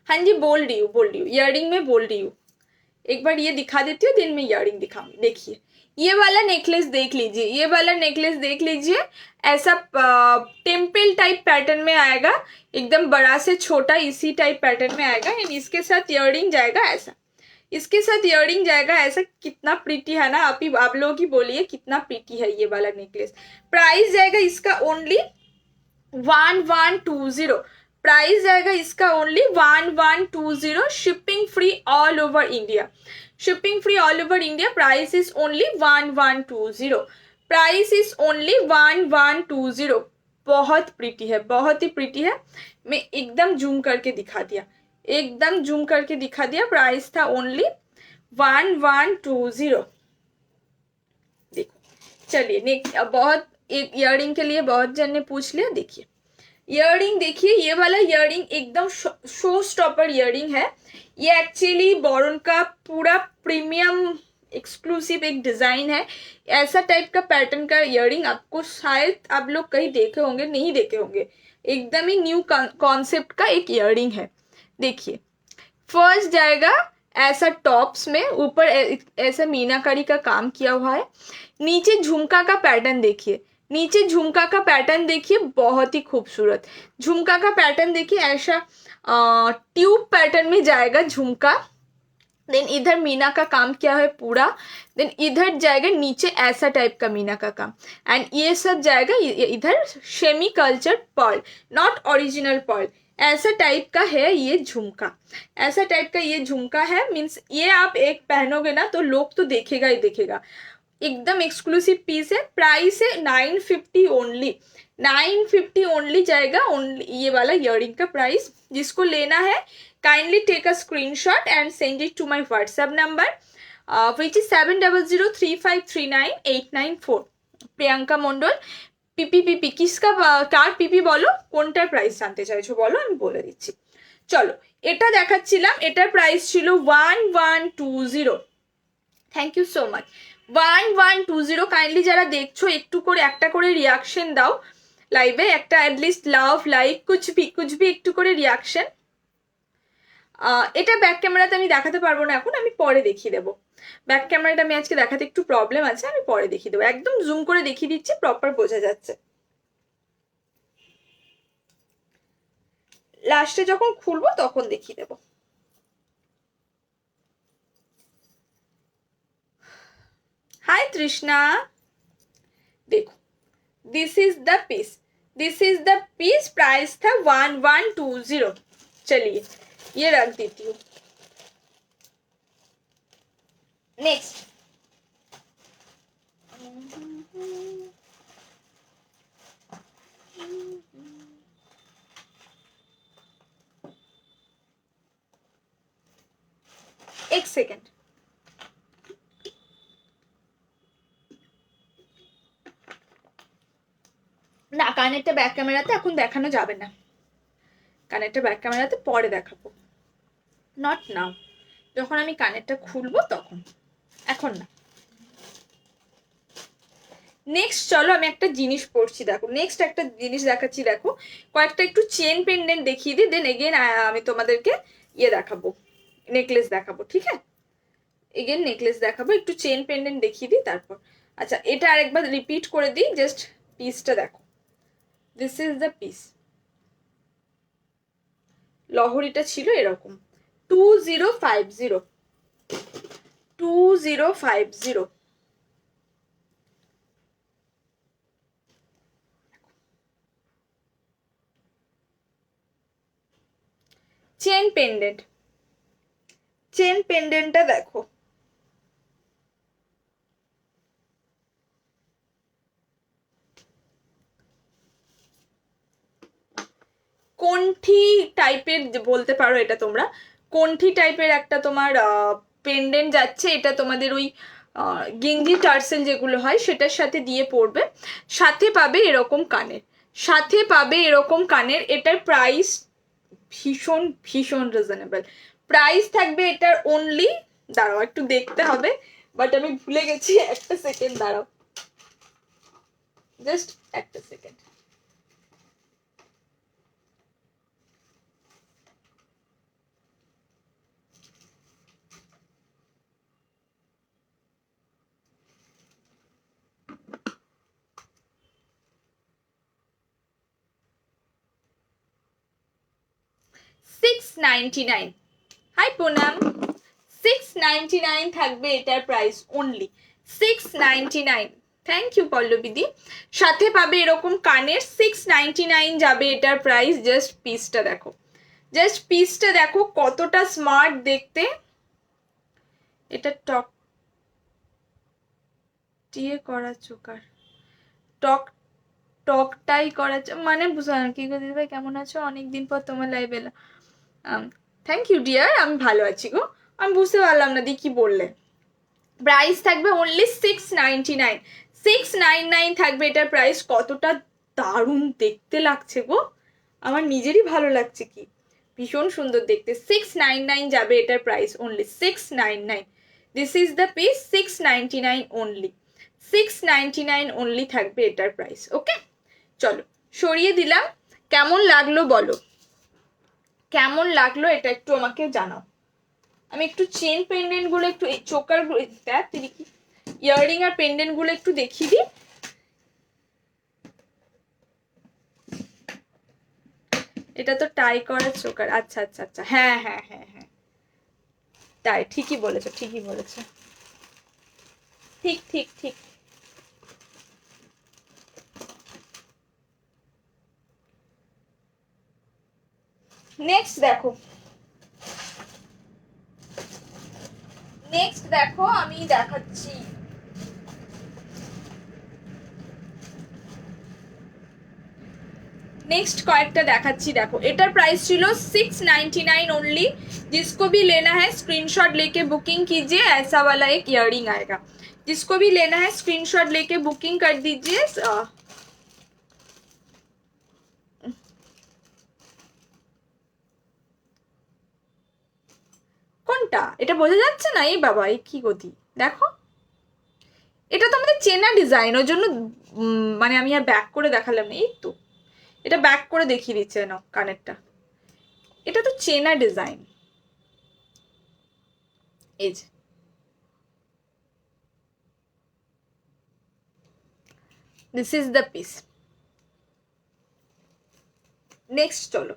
हाँ जी बोल रही हूँ इयररिंग में बोल रही हूँ। एक बार ये दिखा देती हूँ, दिन में इयररिंग दिखाऊंगी। देखिए ये वाला नेकलेस देख लीजिए, ये वाला नेकलेस देख लीजिए, ऐसा टेम्पल टाइप पैटर्न में आएगा, एकदम बड़ा से छोटा इसी टाइप पैटर्न में आएगा। एंड इसके साथ इयररिंग जाएगा ऐसा, इसके साथ इयररिंग जाएगा ऐसा। कितना प्रीटी है ना, आप लोग ही बोलिए कितना प्रीटी है ये वाला नेकलेस। प्राइस जाएगा इसका ओनली 1120, प्राइस जाएगा इसका only 1120, shipping free all over India, shipping free all over India. Price is only 1120, price is only 1120। बहुत प्रीटी है, बहुत ही प्रीटी है। मैं एकदम जूम करके दिखा दिया, एकदम जूम करके दिखा दिया। प्राइस था ओनली 1120। देखो चलिए, बहुत एक इयररिंग के लिए बहुत जन ने पूछ लिया। देखिए इयररिंग, देखिए ये वाला इयररिंग एकदम शो स्टॉपर इयररिंग है। ये एक्चुअली बोरन का पूरा प्रीमियम एक्सक्लूसिव एक डिजाइन है। ऐसा टाइप का पैटर्न का इयररिंग आपको शायद आप लोग कहीं देखे होंगे, नहीं देखे होंगे। एकदम ही न्यू कॉन्सेप्ट का एक इयररिंग है। देखिए फर्स्ट जाएगा ऐसा टॉप्स में, ऊपर ऐसा मीनाकारी का काम किया हुआ है। नीचे झुमका का पैटर्न देखिए, नीचे झुमका का पैटर्न देखिए, बहुत ही खूबसूरत झुमका का पैटर्न देखिए। ऐसा ट्यूब पैटर्न में जाएगा झुमका। देन इधर मीना का काम किया है पूरा। देन इधर जाएगा नीचे ऐसा टाइप का मीना का काम। एंड ये सब जाएगा इधर semi culture pearl, not original pearl. ऐसा टाइप का है ये झुमका, ऐसा टाइप का ये झुमका है। मीन्स ये आप एक पहनोगे ना तो लोग तो देखेगा ही देखेगा। एकदम एक्सक्लूसिव पीस है। प्राइस है 950 ओनली, 950 ओनली जाएगा ओनली ये वाला इयररिंग का प्राइस। जिसको लेना है kindly take a screenshot and send it to my WhatsApp number which is 7003539894। Priyanka Mondal. পিপি কিসকা কার পিপি বলো, কোনটার প্রাইস জানতে চাইছো বলো, আমি বলে দিচ্ছি। চলো এটা দেখাচ্ছিলাম, এটার প্রাইস ছিল 1120। Thank you so much. 1120। Kindly যারা দেখছো একটু করে একটা করে রিয়াকশন দাও লাইভে, একটা অ্যাটলিস্ট লাভ লাইক কুচবি একটু করে রিয়াকশন। এটা ব্যাক ক্যামেরাতে আমি দেখাতে পারবো না এখন, আমি পরে দেখিয়ে দেবো। ব্যাক ক্যামেরাটা আমি আজকে দেখাতে একটু প্রবলেম আছে, আমি পরে দেখিয়ে দেবো। একদম জুম করে দেখিয়ে দিচ্ছি, প্রপার বোঝা যাচ্ছে। লাস্টে যখন খুলবো তখন দেখিয়ে দেবো। हाय तृष्णा। देखो this is the piece, this is the piece. Price था 1120। चलिए ये रख देती हूँ। नेक्स्ट एक सेकेंड। না কানেরটা ব্যাক ক্যামেরাতে এখন দেখানো যাবে না, কানেরটা ব্যাক ক্যামেরাতে পরে দেখাবো, নট নাও। যখন আমি কানেরটা খুলবো তখন, এখন না। নেক্সট চলো আমি একটা জিনিস পড়ছি, দেখো নেক্সট একটা জিনিস দেখাচ্ছি। দেখো কয়েকটা একটু চেন পেন্ডেন্ট দেখিয়ে দিই, দেন এগেন আমি তোমাদেরকে ইয়ে দেখাবো, নেকলেস দেখাবো। ঠিক আছে, এগেন নেকলেস দেখাবো, একটু চেন পেন্ডেন্ট দেখিয়ে দিই তারপর। আচ্ছা এটা আরেকবার রিপিট করে দিই, জাস্ট পিসটা দেখো। This is the piece. লহরিটা ছিল এরকম 2050, 2050। চেন পেন্ডেন্ট, চেন পেন্ডেন্টটা দেখো, কণ্ঠি টাইপের বলতে পারো এটা তোমরা, কণ্ঠি টাইপের একটা তোমার পেন্ডেন্ট যাচ্ছে। এটা তোমাদের ওই গেঞ্জি টার্সেল যেগুলো হয় সেটার সাথে দিয়ে পড়বে, সাথে পাবে এরকম কানের। সাথে পাবে এরকম কানের, এটার প্রাইস ভীষণ ভীষণ রিজনেবল প্রাইস থাকবে এটার অনলি, দাঁড়াও একটু দেখতে হবে, বাট আমি ভুলে গেছি, একটা সেকেন্ড দাঁড়াও, জাস্ট একটা সেকেন্ড। $699। হাই পুনাম, 699 থাকবে এটার প্রাইস অনলি 699। থ্যাংক ইউ পল্লবীদি। সাথে পাবে এরকম কানের, 699 যাবে এটার প্রাইস। জাস্ট পিসটা দেখো, জাস্ট পিসটা দেখো কতটা স্মার্ট দেখতে। এটা টক টিয়ে করা চোকার, টক টকটাই করা মানে বুঝলাম কি গো দিদি ভাই, কেমন আছো? অনেকদিন পর তোমার লাইভ এলাম। থ্যাংক ইউ ডিয়ার, আমি ভালো আছি গো। আমি বুঝতে পারলাম না দি কি বললে। প্রাইস থাকবে অনলি 699, 699 থাকবে এটার প্রাইস। কতটা দারুণ দেখতে লাগছে গো, আমার নিজেরই ভালো লাগছে, কি ভীষণ সুন্দর দেখতে। 699 যাবে এটার price only 699। This is the piece, 699 only, 699 only থাকবে এটার প্রাইস। ওকে চলো সরিয়ে দিলাম। কেমন লাগলো বলো, কেমন লাগলো এটা একটু আমাকে জানাও। আমি একটু চেন পেন্ডেন্ট গুলো একটু, এই চোকার দেখ তিনি কি ইয়াররিং আর পেন্ডেন্ট গুলো একটু দেখিয়ে দিই। এটা তো টাই করা চোকার, আচ্ছা আচ্ছা আচ্ছা, হ্যাঁ হ্যাঁ হ্যাঁ হ্যাঁ, তাই ঠিকই বলেছো, ঠিকই বলেছো, ঠিক ঠিক ঠিক। নেক্সট দেখো, নেক্সট দেখো আমি দেখাচ্ছি। नेक्स्ट कয়েকটা দেখাচ্ছি দেখো। এটার প্রাইস ছিল 699 ओनली। जिसको भी लेना है स्क्रीनशॉट लेके बुकिंग कीजिए, ऐसा वाला एक इयररिंग आएगा। जिसको भी लेना है स्क्रीनशॉट लेके बुकिंग कर दीजिए। কোনটা এটা বোঝা যাচ্ছে না? এই বাবা এই কি গতি দেখো, এটা তো আমাদের চেনা ডিজাইন, ওর জন্য মানে আমি আর ব্যাক করে দেখালাম না। এই তো এটা ব্যাক করে দেখিয়ে দিচ্ছে না কানেরটা, এটা তো চেনা ডিজাইন। এই যে this is the piece. Next চলো,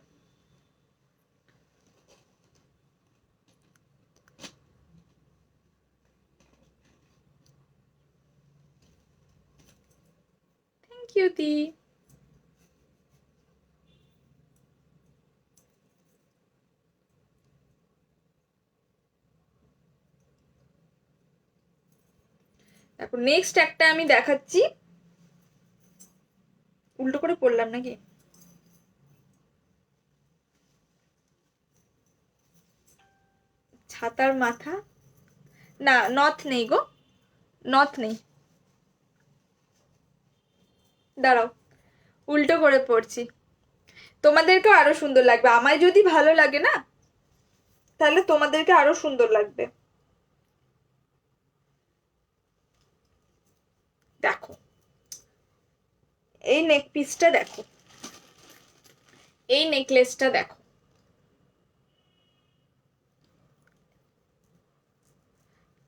থ্যাংক ইউ দি। দেখো নেক্সট একটা আমি দেখাচ্ছি, উল্টো করে পড়লাম নাকি? ছাতার মাথা না, নথ নেই গো, নথ নেই, দাঁড়াও উল্টো করে পড়ছি। তোমাদেরকেও আরো সুন্দর লাগবে, আমায় যদি ভালো লাগে না তাহলে তোমাদেরকে আরো সুন্দর লাগবে। দেখো এই নেক পিসটা দেখো, এই নেকলেসটা দেখো,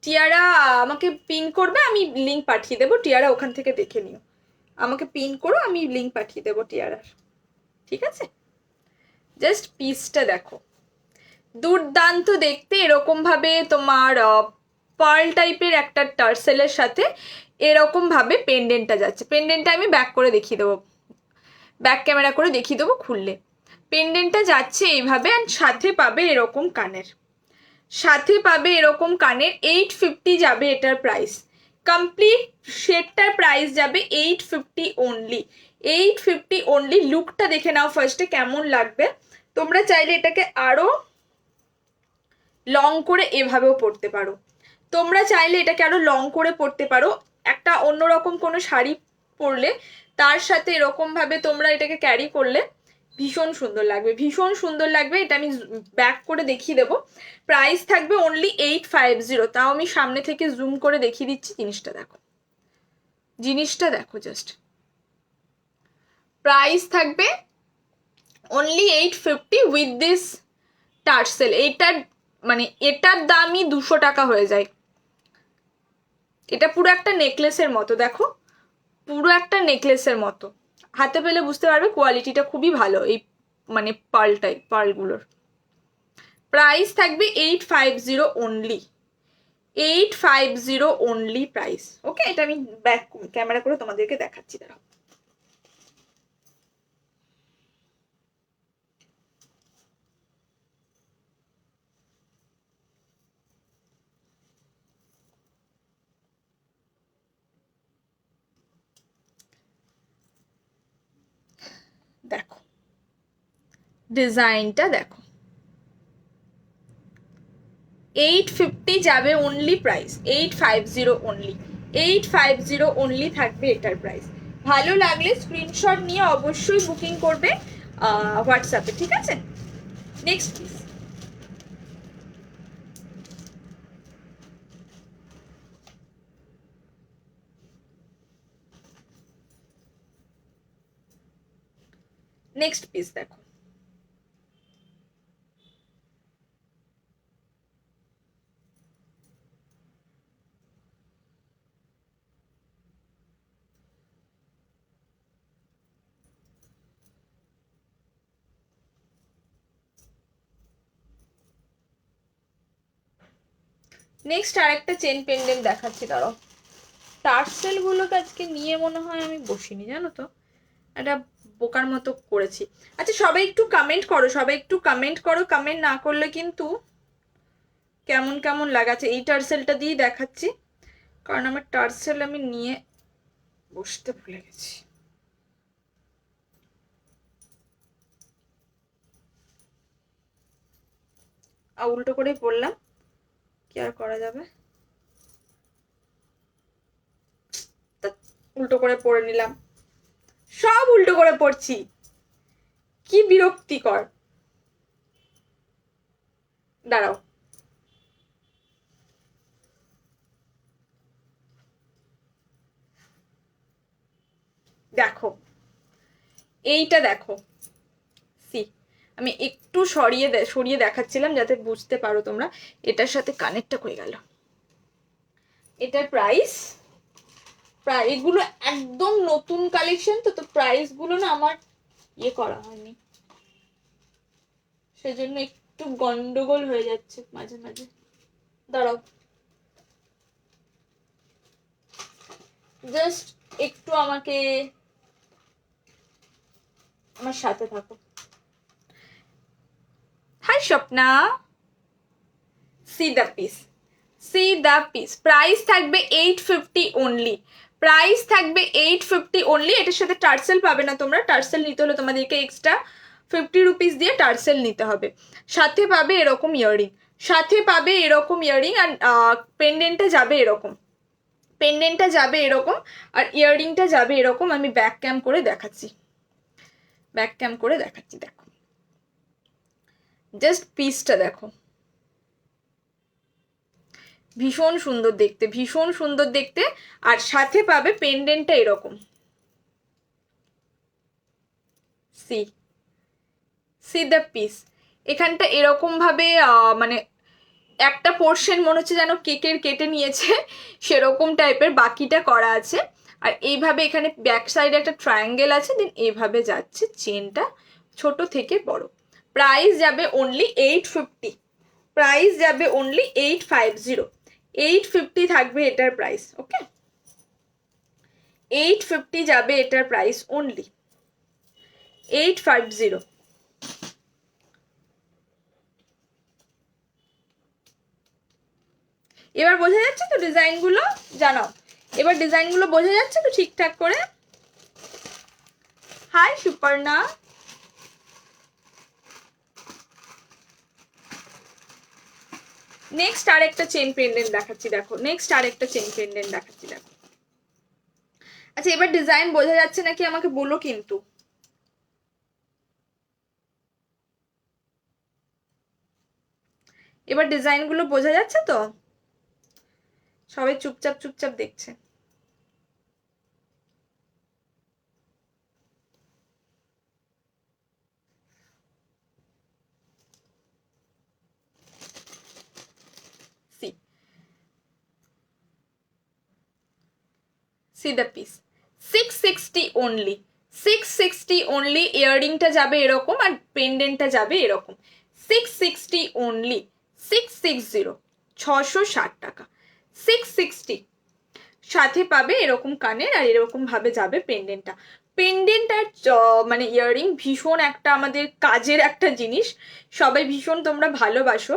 টিয়ারা আমাকে পিন করবে, আমি লিংক পাঠিয়ে দেবো, টিয়ারা ওখান থেকে দেখে নিও। আমাকে পিন করো, আমি লিংক পাঠিয়ে দেবো টিয়ারার, ঠিক আছে? জাস্ট পিসটা দেখো, দুর্দান্ত দেখতে। এরকম ভাবে তোমার পার্ল টাইপের একটা টার্সেলের সাথে এরকম ভাবে পেন্ডেন্টটা যাচ্ছে। পেন্ডেন্টটা আমি ব্যাক করে দেখিয়ে দেবো, ব্যাক ক্যামেরা করে দেখিয়ে দেবো খুললে। পেন্ডেন্টটা যাচ্ছে এইভাবে, অ্যান্ড সাথে পাবে এরকম কানের, সাথে পাবে এরকম কানের। 850 যাবে এটার প্রাইস। কমপ্লিট সেটটার প্রাইস যাবে 850 অনলি, 850 অনলি। লুকটা দেখে নাও ফার্স্টে কেমন লাগবে। তোমরা চাইলে এটাকে আরো লং করে এভাবেও পরতে পারো, তোমরা চাইলে এটাকে আরো লং করে পরতে পারো। একটা অন্যরকম কোনো শাড়ি পরলে তার সাথে এরকম ভাবে তোমরা এটাকে ক্যারি করলে ভীষণ সুন্দর লাগবে, ভীষণ সুন্দর লাগবে। এটা আমি ব্যাক করে দেখিয়ে দেবো। প্রাইস থাকবে অনলি 850। তাও আমি সামনে থেকে জুম করে দেখিয়ে দিচ্ছি। জিনিসটা দেখো, জিনিসটা দেখো জাস্ট। প্রাইস থাকবে অনলি 850 উইথ দিস টার্সেল। এটার মানে এটার দামই 200 টাকা হয়ে যায়। এটা পুরো একটা নেকলেসের মতো, দেখো পুরো একটা নেকলেসের মতো। হাতে পেলে বুঝতে পারবে কোয়ালিটিটা খুবই ভালো এই মানে পার্লগুলোর। প্রাইস থাকবে 850 অনলি, 850 অনলি প্রাইস। ওকে, এটা আমি ব্যাক ক্যামেরা করে তোমাদেরকে দেখাচ্ছি, দাঁড়াও। দেখো ডিজাইনটা দেখো, 850 যাবে অনলি প্রাইস, 850 অনলি, 850 অনলি থাকবে এটার প্রাইস। ভালো লাগলে স্ক্রিনশট নিয়ে অবশ্যই বুকিং করবে হোয়াটসঅ্যাপে, ঠিক আছে? Next please. নেক্সট পিস দেখো, নেক্সট আরেকটা চেন পেন্ডেন্ট দেখাচ্ছি, দাঁড়াও। টার্সেল গুলোকে আজকে নিয়ে মনে হয় আমি বসিনি, জানো তো, একটা বোকার মতো করেছি। আচ্ছা সবাই একটু কমেন্ট করো, সবাই একটু কমেন্ট করো, কমেন্ট না করলে কিন্তু কেমন কেমন লাগাচ্ছে। এই টার্সেলটা দিয়ে দেখাচ্ছি, কারণ আমার টার্সেল আমি নিয়ে বসতে ভুলে গেছি। উল্টো করেই পড়লাম, কি আর করা যাবে, উল্টো করে পড়ে নিলাম, সব উল্টো করে পড়ছি, কি বিরক্তিকর। দাঁড়াও, দেখো এইটা দেখো, সি আমি একটু সরিয়ে দেখাচ্ছিলাম যাতে বুঝতে পারো তোমরা। এটার সাথে কানেক্টটা হয়ে গেল। এটার প্রাইস, এগুলো একদম নতুন কালেকশন তো, তো প্রাইস গুলো না আমার ইয়ে করা হয়নি, সেজন্য একটু গন্ডগোল হয়ে যাচ্ছে মাঝে মাঝে। দাঁড়াও, জাস্ট একটু আমাকে আমার সাথে থাকো। Hi Swapna, see the piece, see the piece. Price থাকবে 850 অনলি, প্রাইস থাকবে 850 অনলি। এটার সাথে টার্সেল পাবে না তোমরা, টার্সেল নিতে হলে তোমাদেরকে এক্সট্রা 50 রুপিস দিয়ে টার্সেল নিতে হবে। সাথে পাবে এরকম ইয়াররিং, সাথে পাবে এরকম ইয়াররিং, আর পেন্ডেন্টটা যাবে এরকম, পেন্ডেন্টটা যাবে এরকম, আর ইয়াররিংটা যাবে এরকম। আমি ব্যাক ক্যাম করে দেখাচ্ছি, ব্যাক ক্যাম করে দেখাচ্ছি, দেখো জাস্ট পিসটা দেখো, ভীষণ সুন্দর দেখতে, ভীষণ সুন্দর দেখতে। আর সাথে পাবে পেন্ডেন্টটা এরকম, সি সি দ্য পিস। এখানটা এরকম ভাবে মানে একটা পোর্শন মনে হচ্ছে যেন কেকের কেটে নিয়েছে সেরকম টাইপের, বাকিটা করা আছে। আর এইভাবে এখানে ব্যাক সাইডে একটা ট্রায়াঙ্গেল আছে, দেন এইভাবে যাচ্ছে চেনটা ছোট থেকে বড়। প্রাইস যাবে অনলি 850, প্রাইস যাবে অনলি 850, 850 থাকবে এটার প্রাইস। ওকে, 850 যাবে এটার প্রাইস অনলি, 850। এবার বোঝা যাচ্ছে তো ডিজাইনগুলো? জানাও এবার ডিজাইনগুলো বোঝা যাচ্ছে তো ঠিকঠাক করে? হাই সুপর্ণা, নেক্সট আরেকটা চেন পেন্ডেন্ট দেখাচ্ছি, দেখো নেক্সট আরেকটা চেন পেন্ডেন্ট দেখাচ্ছি, দেখো। আচ্ছা এবার ডিজাইন বোঝা যাচ্ছে নাকি আমাকে বলো কিন্তু। এবার ডিজাইনগুলো বোঝা যাচ্ছে তো? সবাই চুপচাপ চুপচাপ দেখছে। See the piece 660 only 660 only ইয়াররিংটা যাবে এরকম আর পেন্ডেন্টটা যাবে এরকম 660 only 660 660 টাকা 660 সাথে পাবে এরকম কানের আর এরকম ভাবে যাবে পেন্ডেন্টটা পেন্ডেন্ট আর মানে ইয়াররিং ভীষণ একটা আমাদের কাজের একটা জিনিস সবাই ভীষণ তোমরা ভালোবাসো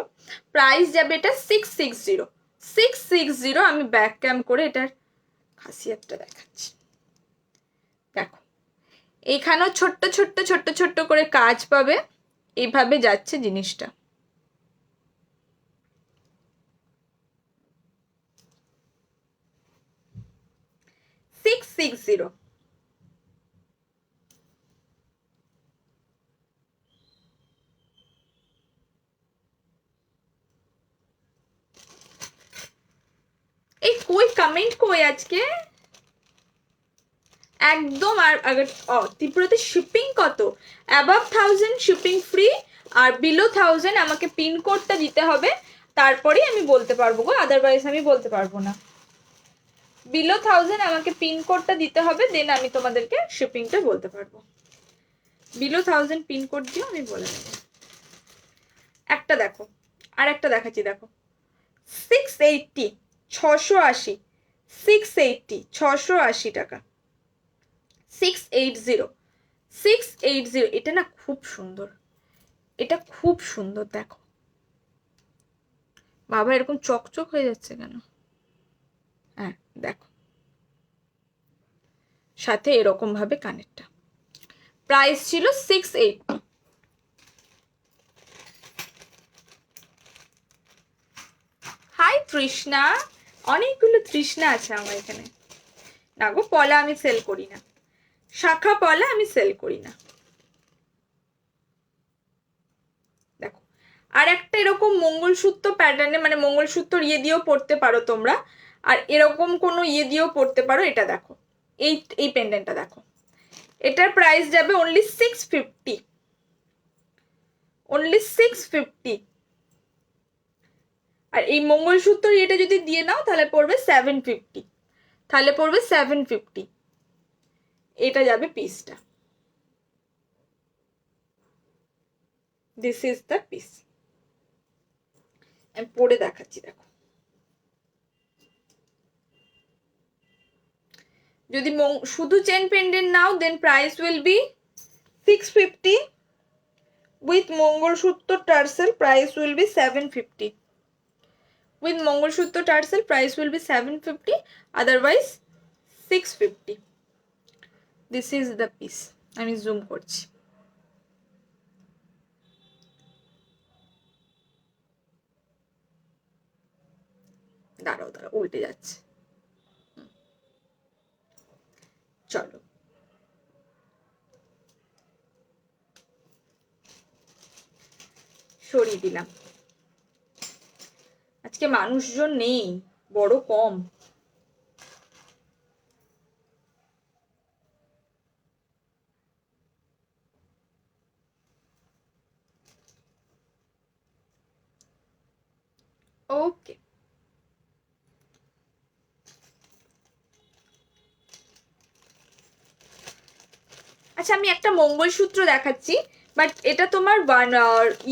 প্রাইস যাবে এটা 660 660 আমি ব্যাক ক্যাম করে এটার খাসিয়াতটা দেখাচ্ছি দেখো এখানেও ছোট্ট ছোট্ট ছোট্ট ছোট্ট করে কাজ পাবে এইভাবে যাচ্ছে জিনিসটা সিক্স সিক্স জিরো এই কই কমেন্ট কই আজকে একদম আর আগে ত্রিপুরাতে শিপিং কত অ্যাবাভ 1000 শিপিং ফ্রি আর বিলো 1000 আমাকে পিন কোডটা দিতে হবে তারপরেই আমি বলতে পারবো গো আদারওয়াইজ আমি বলতে পারবো না বিলো 1000 আমাকে পিন কোডটা দিতে হবে দেন আমি তোমাদেরকে শিপিংটা বলতে পারবো বিলো 1000 পিন কোড দিও আমি বলে দেবো একটা দেখো আর একটা দেখাচ্ছি দেখো 680 680 680 680 টাকা 680 680 এটা না খুব সুন্দর এটা খুব সুন্দর দেখো বাবা এরকম চকচক হয়ে যাচ্ছে কেন হ্যাঁ দেখো সাথে এরকম ভাবে কানেরটা প্রাইস ছিল 680 হাই তৃষ্ণা অনেকগুলো তৃষ্ণা আছে আমার এখানে না গো পলা আমি সেল করি না শাখা পলা আমি সেল করি না দেখো আর একটা এরকম মঙ্গলসূত্র প্যাটার্নে মানে মঙ্গলসূত্র ইয়ে দিয়েও পড়তে পারো তোমরা আর এরকম কোনো ইয়ে দিয়েও পড়তে পারো এটা দেখো এই পেন্ডেন্টটা দেখো এটার প্রাইস যাবে অনলি 650 অনলি 650 আর এই মঙ্গলসূত্র এটা যদি দিয়ে নাও তাহলে পড়বে 750 তাহলে পড়বে 750 এটা যাবে পিসটা দিস ইজ দ্য পিস আমি পরে দেখাচ্ছি দেখো যদি শুধু chain pendant now then price will be 650 with mangalsutra tassel price will be 750 with mangalsutra tassel price will be 750 otherwise 650 this is the piece আমি জুম করছি দাঁড়াও উল্টে যাচ্ছে চলো সরিয়ে দিলাম আজকে মানুষজন নেই বড় কম ওকে আচ্ছা আমি একটা মঙ্গলসূত্র দেখাচ্ছি বাট এটা তোমার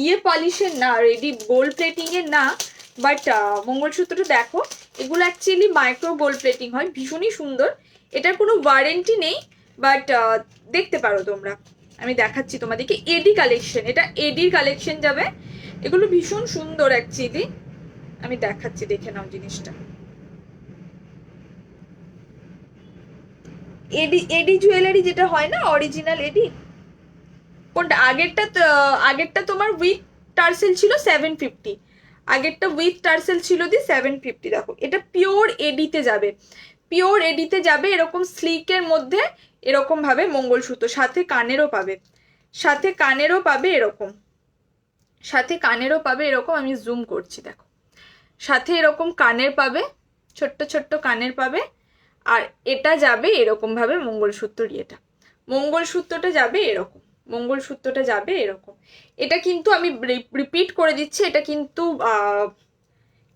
ইয়ে পলিশের না রেডি গোল্ড প্লেটিং এর না বাট মঙ্গলসূত্রটা দেখো এগুলো অ্যাকচুয়ালি মাইক্রো গোল্ড প্লেটিং হয় ভীষণই সুন্দর এটার কোনো ওয়ারেন্টি নেই বাট দেখতে পারো তোমরা আমি দেখাচ্ছি তোমাদেরকে এডি কালেকশন এটা এডির কালেকশন যাবে এগুলো ভীষণ সুন্দর অ্যাকচুয়ালি আমি দেখাচ্ছি দেখে নাও জিনিসটা এডি জুয়েলারি যেটা হয় না অরিজিনাল এডি কোনটা আগেরটা তোমার উইথ টার্সেল ছিল 750 আগেরটা উইথ টার্সেল ছিল দি 750 দেখো এটা পিওর এডিতে যাবে পিওর এডিতে যাবে এরকম স্লিকের মধ্যে এরকম ভাবে মঙ্গলসূত্র, সাথে কানেরও পাবে, সাথে কানেরও পাবে এরকম, সাথে কানেরও পাবে এরকম, আমি জুম করছি দেখো, সাথে এরকম কানের পাবে, ছোট্ট ছোট্ট কানের পাবে। আর এটা যাবে এরকম ভাবে মঙ্গলসূত্র, এটা মঙ্গলসূত্রটা যাবে এরকম, মঙ্গলসূত্রটা যাবে এরকম। এটা কিন্তু আমি রিপিট করে দিচ্ছি, এটা কিন্তু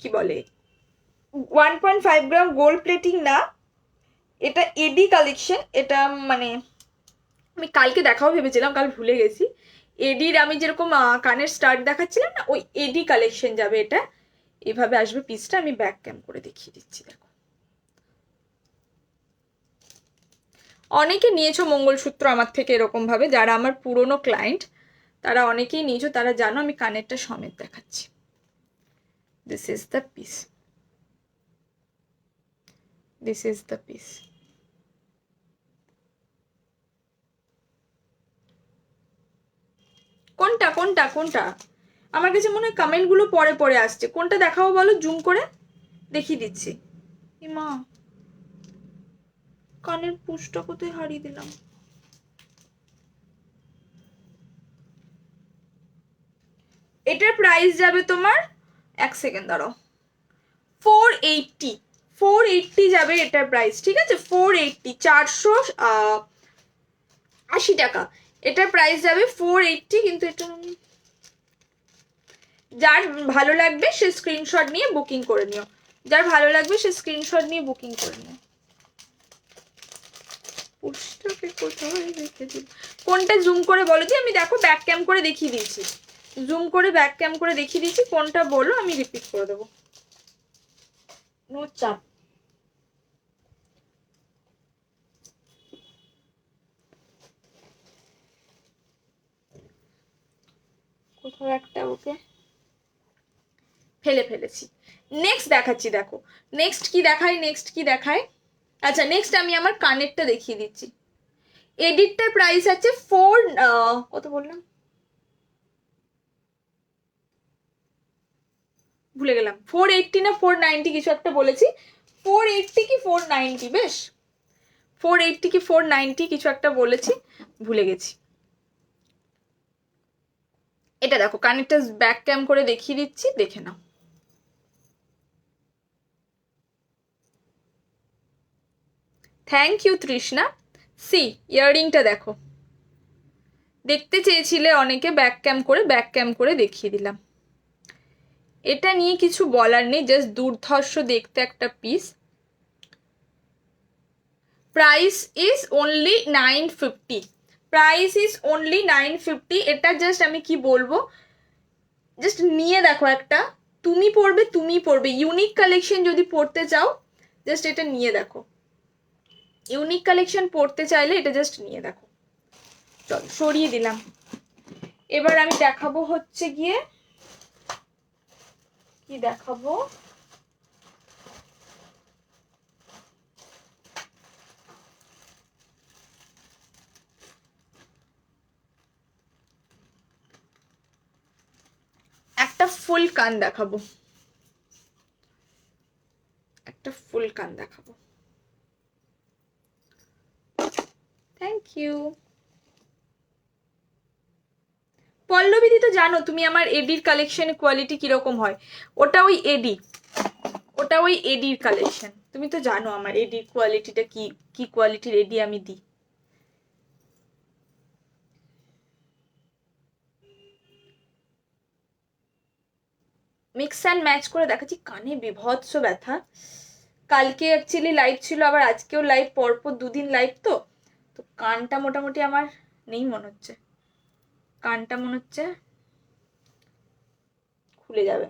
কি বলে 1.5 গ্রাম গোল্ড প্লেটিং না, এটা এডি কালেকশন। এটা মানে আমি কালকে দেখাও ভেবেছিলাম, কাল ভুলে গেছি। এডির আমি যেরকম কানের স্টার্ট দেখাচ্ছিলাম না, ওই এডি কালেকশন যাবে এটা। এভাবে আসবে পিসটা, আমি ব্যাক ক্যাম করে দেখিয়ে দিচ্ছি দেখো। অনেকে নিয়েছো মঙ্গলসূত্র আমার থেকে এরকম ভাবে, যারা আমার পুরনো ক্লায়েন্ট তারা অনেকেই নিয়েছো, তারা জানো আমি কানেরটা সমেত দেখাচ্ছি। This is the piece, this is the piece. কোনটা কোনটা কোনটা আমার কাছে মনে হয় কমেন্টগুলো পরে পরে আসছে, কোনটা দেখাবো বলো, জুম করে দেখিয়ে দিচ্ছি। মা কানের পুষটা কোথায় হারিয়ে দিলাম। এটার প্রাইস যাবে তোমার, এক সেকেন্ড দাঁড়াও, 480, 480 যাবে এটার প্রাইস, ঠিক আছে 480, 480 টাকা এটার প্রাইস যাবে 480। কিন্তু এটা যার ভালো লাগবে সে স্ক্রিনশট নিয়ে বুকিং করে নিও, যার ভালো লাগবে সে স্ক্রিনশট নিয়ে বুকিং করে নিও। কোনটা জুম করে বলো যে, আমি দেখো ব্যাক ক্যাম করে দেখিয়ে দিয়েছি, জুম করে ব্যাক ক্যাম করে দেখিয়ে দিয়েছি, কোনটা বলো আমি রিপিট করে দেবো, নো চাপ। কোথাও একটা ওকে ফেলে ফেলেছি। নেক্সট দেখাচ্ছি দেখো, নেক্সট কি দেখায়, নেক্সট কি দেখায়। আচ্ছা নেক্সট আমি আমার কানেরটা দেখিয়ে দিচ্ছি। এডিটটার প্রাইস আছে কত বললাম ভুলে গেলাম, 480 না 490 কিছু একটা বলেছি, 480 কি 490, বেশ 480 কি 490 কিছু একটা বলেছি, ভুলে গেছি। এটা দেখো কানেরটা ব্যাক ক্যাম করে দেখিয়ে দিচ্ছি, দেখে নাও। Thank you Trishna. সি ইয়াররিংটা দেখো, দেখতে চেয়েছিলে অনেকে, ব্যাক ক্যাম করে দেখিয়ে দিলাম। এটা নিয়ে কিছু বলার নেই, জাস্ট দুর্ধর্ষ দেখতে একটা piece. Price is only 950, price is only 950। এটা জাস্ট আমি কি বলবো, জাস্ট নিয়ে দেখো একটা, তুমি পরবে, ইউনিক কালেকশন যদি পড়তে চাও জাস্ট এটা নিয়ে দেখো, ইউনিক কালেকশন পড়তে চাইলে এটা জাস্ট নিয়ে দেখো। চল সরিয়ে দিলাম, এবার আমি দেখাবো হচ্ছে গিয়ে কি দেখাবো, একটা ফুল কান দেখাবো, একটা ফুল কান দেখাবো। থ্যাংক ইউ পল্লবীদি, তো জানো তুমি আমার এডির কালেকশন কোয়ালিটি কিরকম হয়, ওটা ওই এডির কালেকশন, তুমি তো জানো আমার এডির কোয়ালিটিটা কি কি কোয়ালিটির এডি আমি দিই। মিক্স অ্যান্ড ম্যাচ করে দেখাচ্ছি। কানে বিভৎস ব্যথা, কালকে অ্যাকচুয়ালি লাইভ ছিল, আবার আজকেও লাইভ, পরপর দুদিন লাইভ, তো তো কানটা মোটামুটি আমার নেই মনে হচ্ছে, কানটা মনে হচ্ছে খুলে যাবে,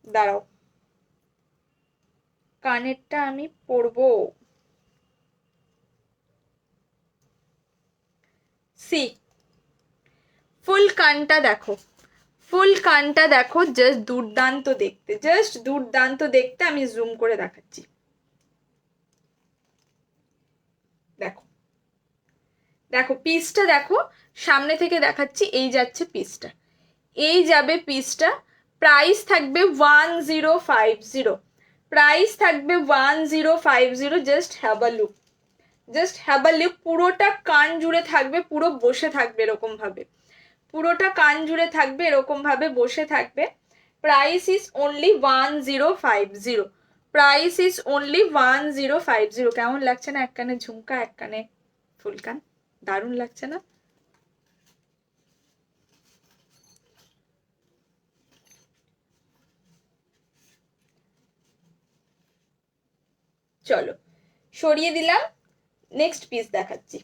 দাঁড়াও কানেরটা আমি পরবো। সি ফুল কানটা দেখো, ফুল কানটা দেখো, জাস্ট দুর্দান্ত দেখতে, জাস্ট দুর্দান্ত দেখতে। আমি জুম করে দেখাচ্ছি দেখো, দেখো পিসটা দেখো, সামনে থেকে দেখাচ্ছি, এই যাচ্ছে পিসটা, এই যাবে পিসটা। প্রাইস থাকবে 1050, প্রাইস থাকবে 1050। Just have a look, just have a look. পুরোটা কান জুড়ে থাকবে, পুরো বসে থাকবে এরকম ভাবে, পুরোটা কান জুড়ে থাকবে এরকম ভাবে বসে থাকবে। Price is only 1050। Price is only 1050। কেমন লাগছে না? এক কানে ঝুমকা, এক কানে ফুলকান, দারুণ লাগছে না? চলো সরিয়ে দিলাম, নেক্সট পিস দেখাচ্ছি।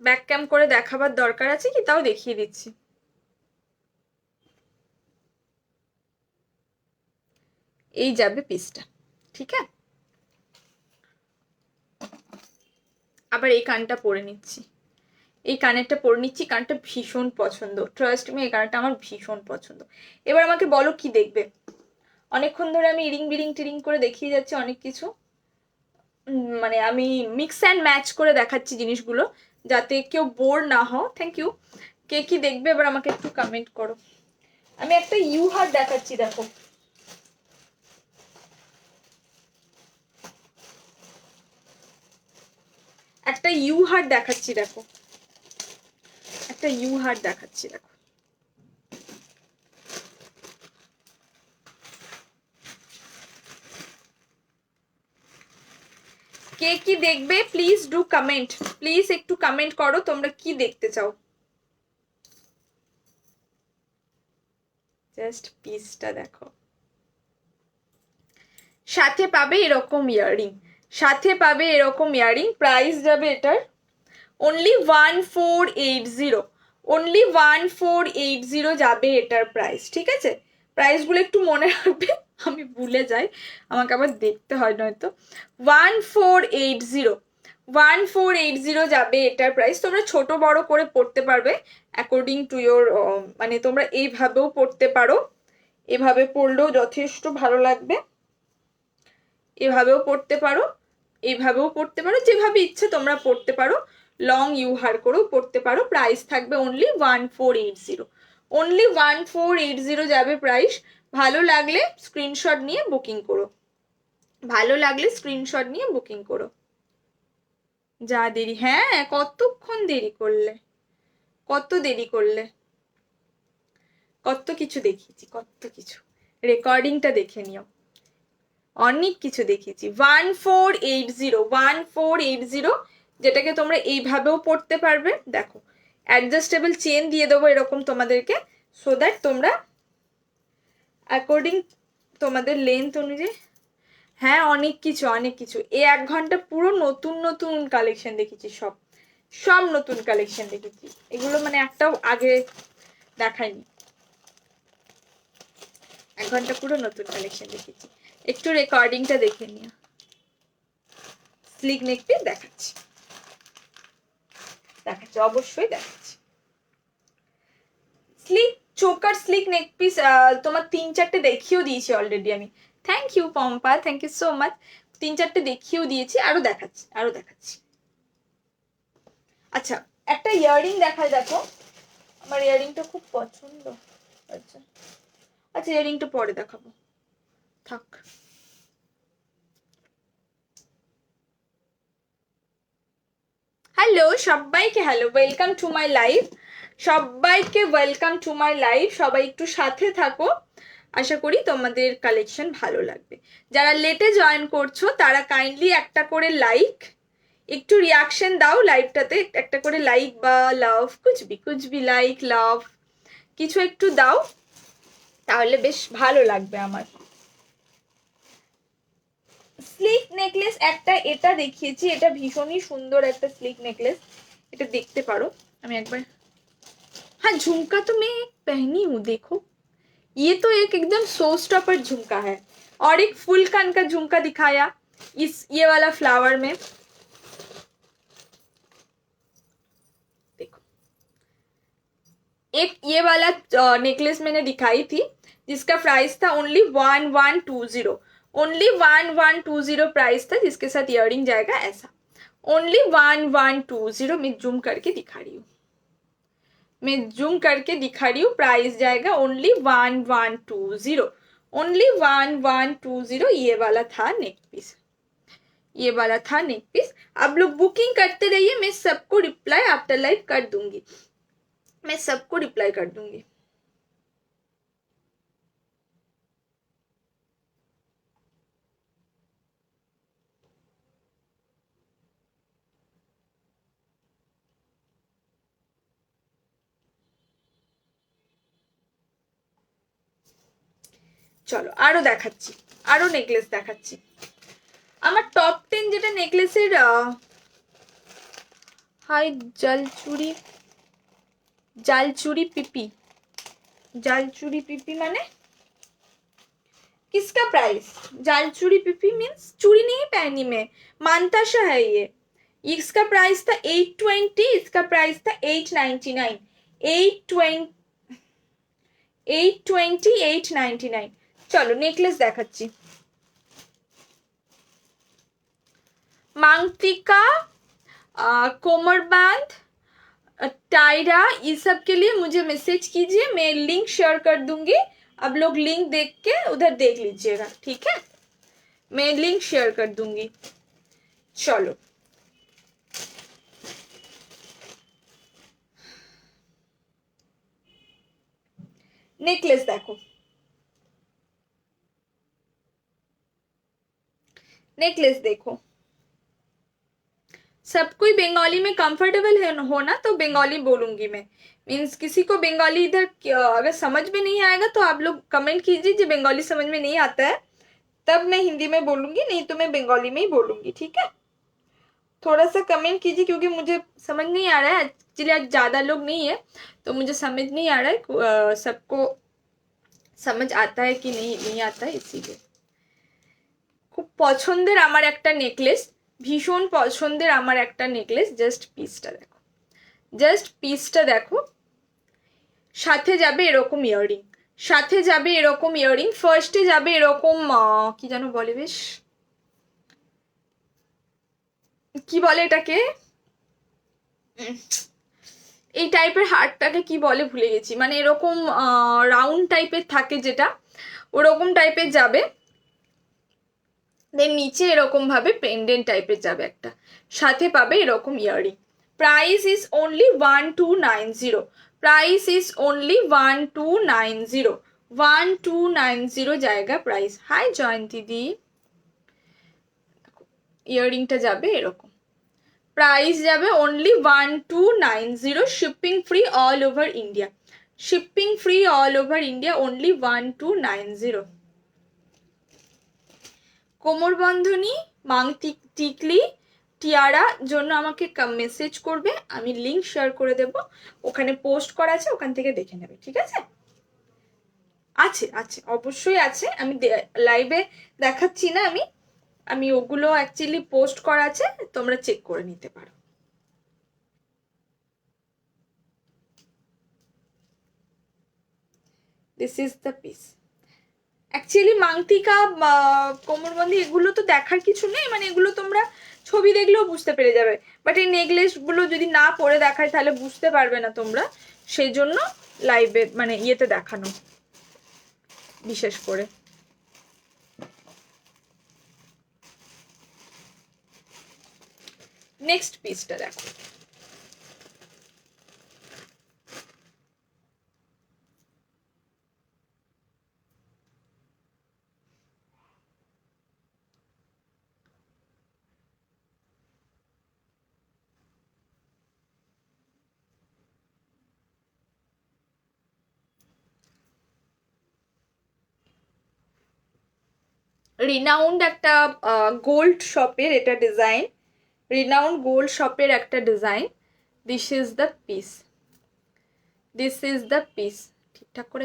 ব্যাক ক্যাম করে দেখাবার দরকার আছে কি? তাও দেখিয়ে দিচ্ছি। এই যাবে পিসটা, ঠিক আছে? আবার এই কানটা পরে নিচ্ছি, এই কানেরটা পরে নিচ্ছি। কানটা ভীষণ পছন্দ, ট্রাস্ট মি, এই কানটা আমার ভীষণ পছন্দ। এবার আমাকে বলো কি দেখবে? অনেকক্ষণ ধরে আমি ইরিং বিরিং টিরিং করে দেখিয়ে যাচ্ছি অনেক কিছু, মানে আমি মিক্স অ্যান্ড ম্যাচ করে দেখাচ্ছি জিনিসগুলো, যাতে কেউ বোর না হও। Thank you. কে কি দেখবে এবার আমাকে একটু কমেন্ট করো। আমি একটা ইউ হার্ট দেখাচ্ছি, দেখো। একটা ইউ হার্ট দেখাচ্ছি, দেখো। একটা ইউ হার্ট দেখাচ্ছি, দেখো। কে কি দেখবে প্লিজ ডু কমেন্ট, প্লিজ একটু কমেন্ট করো তোমরা কি দেখতে চাও। জাস্ট পিসটা দেখো। সাথে পাবে এরকম ইয়াররিং, সাথে পাবে এরকম ইয়াররিং। প্রাইস যাবে এটার অনলি 1480, অনলি 1480 যাবে এটার প্রাইস, ঠিক আছে? প্রাইসগুলো একটু মনে রাখবে, আমি ভুলে যাই, আমাকে আবার দেখতে হয় নয়তো। 1480, 1480 যাবে এটার প্রাইস। তোমরা ছোট বড় করে পড়তে পারবে অ্যাকর্ডিং টু ইয়োর, মানে তোমরা এইভাবেও পড়তে পারো, এভাবে পড়লেও যথেষ্ট ভালো লাগবে, এভাবেও পড়তে পারো, এইভাবেও পড়তে পারো, যেভাবে ইচ্ছে তোমরা পড়তে পারো। লং ইউ হার করেও পড়তে পারো। প্রাইস থাকবে অনলি 1480, অনলি 1480 যাবে প্রাইস। ভালো লাগলে স্ক্রিনশট নিয়ে বুকিং করো, ভালো লাগলে স্ক্রিনশট নিয়ে বুকিং করো। যা দেরি, হ্যাঁ কতক্ষণ দেরি করলে, কত দেরি করলে, কত কিছু দেখিয়েছি, কত কিছু। রেকর্ডিংটা দেখে নিও, অনেক কিছু দেখিয়েছি। 1480, 1480, যেটাকে তোমরা এইভাবেও পড়তে পারবে। দেখো অ্যাডজাস্টেবল চেন দিয়ে দেবো এরকম তোমাদেরকে, সো দ্যাট তোমরা অ্যাকর্ডিং তোমাদের লেন্থ অনুযায়ী। হ্যাঁ অনেক কিছু, অনেক কিছু। এই 1 ঘন্টা পুরো নতুন নতুন কালেকশন দেখেছি, সব সব নতুন কালেকশন দেখেছি। এগুলো মানে একটাও আগে দেখায়নি। 1 ঘন্টা পুরো নতুন কালেকশন দেখেছি। একটু রেকর্ডিংটা দেখে নিও। স্লিক নেক পিস দেখাচ্ছি, দেখাচ্ছি, অবশ্যই দেখাচ্ছি। Slick choker slick neck piece তোমার 3-4টে দেখিয়েও দিয়েছি অলরেডি আমি। Thank you Pompa, thank you so much. 3-4টে দেখিয়েও দিয়েছি, আরো দেখাচ্ছি, আরো দেখাচ্ছি। আচ্ছা একটা ইয়াররিং দেখায়, দেখো আমার ইয়াররিংটা খুব পছন্দ। আচ্ছা আচ্ছা, ইয়াররিংটা পরে দেখাবো, থাক। হ্যালো সবাইকে, hello, welcome to my live. সবাইকে ওয়েলকাম টু মাই লাইভ। সবাই একটু সাথে থাকো, আশা করি তোমাদের কালেকশন ভালো লাগবে। যারা লেটে জয়েন করছো তারা কাইন্ডলি একটা করে লাইক, একটু রিয়াকশন দাও লাইভটাতে, একটা করে লাইক বা লাভ, কুচবি লাইক লাভ কিছু একটু দাও, তাহলে বেশ ভালো লাগবে আমার। স্লিক নেকলেস একটা এটা দেখিয়েছি, এটা ভীষণই সুন্দর একটা স্লিক नेकलेस, এটা দেখতে পারো। আমি একবার, हाँ झुमका तो मैं पहनी हूँ, देखो ये तो एक एकदम शो स्टॉपर झुमका है। और एक फुल कान का झुमका दिखाया इस ये वाला फ्लावर में, देखो एक ये वाला नेकलेस मैंने दिखाई थी जिसका प्राइस था ओनली 1120, ओनली 1120 प्राइस था, जिसके साथ इयररिंग जाएगा ऐसा। ओनली 1120, मैं जूम करके दिखा रही हूँ, प्राइस जाएगा ओनली 1120, ओनली 1120। ये वाला था नेक पीस, आप लोग बुकिंग करते रहिए, मैं सबको रिप्लाई आफ्टर लाइव कर दूंगी, চলো আরো দেখাচ্ছি, আরো নেকলেস দেখাচ্ছি। আমার টপ 10 যেটা নেকলেসের, হাই জালচুরি पिपी माने किसका प्राइस? जालचूरी पिपी मीन्स चूड़ी नहीं पहनी मैं, मानताशा है ये। इसका प्राइस था 820, इसका प्राइस था 899, 820 চলো নেকলেস দেখাচ্ছি। मांगटिका, कोमरबंद, टायरा, ये सब के लिए मुझे मैसेज कीजिए, मैं लिंक शेयर कर दूंगी, अब लोग लिंक देख के उधर देख लीजिएगा, ठीक है, मैं लिंक शेयर कर दूंगी। चलो नेकलेस देखो, नेकलेस देखो। सब कोई बंगाली में कंफर्टेबल है हो ना, तो बंगाली बोलूंगी मैं, मीन्स किसी को बंगाली इधर अगर समझ में नहीं आएगा तो आप लोग कमेंट कीजिए, जो बंगाली समझ में नहीं आता है तब मैं हिंदी में बोलूंगी, नहीं तो मैं बंगाली में ही बोलूंगी, ठीक है। थोड़ा सा कमेंट कीजिए, क्योंकि मुझे समझ नहीं आ रहा है एक्चुअली, आज ज्यादा लोग नहीं है तो मुझे समझ नहीं आ रहा है सबको समझ आता है कि नहीं आता है, इसीलिए। खूब पसंदेर आमार एकटा नेकलेस, भीषण पसंदेर आमार एकटा नेकलेस, जस्ट पिसटा देखो, साथे जाबे एरकम इयारिंग, साथे जाबे एरकम इयारिंग, फार्स्टे जाबे एरकम कि जानो बोले बेश, কি বলে এটাকে, এই টাইপের হারটাকে কি বলে ভুলে গেছি, মানে এরকম রাউন্ড টাইপের থাকে যেটা, ওরকম টাইপের যাবে, দেন নিচে এরকম ভাবে পেন্ডেন্ট টাইপের যাবে একটা, সাথে পাবে এরকম earring. Price is only 1290, price is only 1290, 1290 জায়গা প্রাইস। হাই জয়ন্তী দি, ইয়ারিংটা যাবে এরকম, প্রাইস যাবে only 1290, shipping free all over India, shipping free all over India, only 1290। কোমর বন্ধনী, টিকলি, টিয়ারা জন্য আমাকে মেসেজ করবে, আমি লিংক শেয়ার করে দেব, ওখানে পোস্ট করা আছে, ওখান থেকে দেখে নেবে, ঠিক আছে। আছে আছে অবশ্যই আছে, আমি লাইভে দেখাচ্ছি না, আমি ওগুলো অ্যাকচুয়ালি পোস্ট করা আছে, তোমরা চেক করে নিতে পারো। This is the piece. Actually মাংটিকা, কোমরবন্ধী এগুলো তো দেখার কিছু নেই, মানে এগুলো তোমরা ছবি দেখলেও বুঝতে পেরে যাবে, বাট এই নেকলেসগুলো যদি না পরে দেখায় তাহলে বুঝতে পারবে না তোমরা, সেই জন্য লাইভে মানে ইয়েতে দেখানো বিশেষ করে। নেক্সট পিসটা দেখো, রিনাউন্ড একটা গোল্ড শপের এটা ডিজাইন, রিনাউন্ড গোল্ড শপের একটা design. This is the piece, this is the piece. ঠিকঠাক করে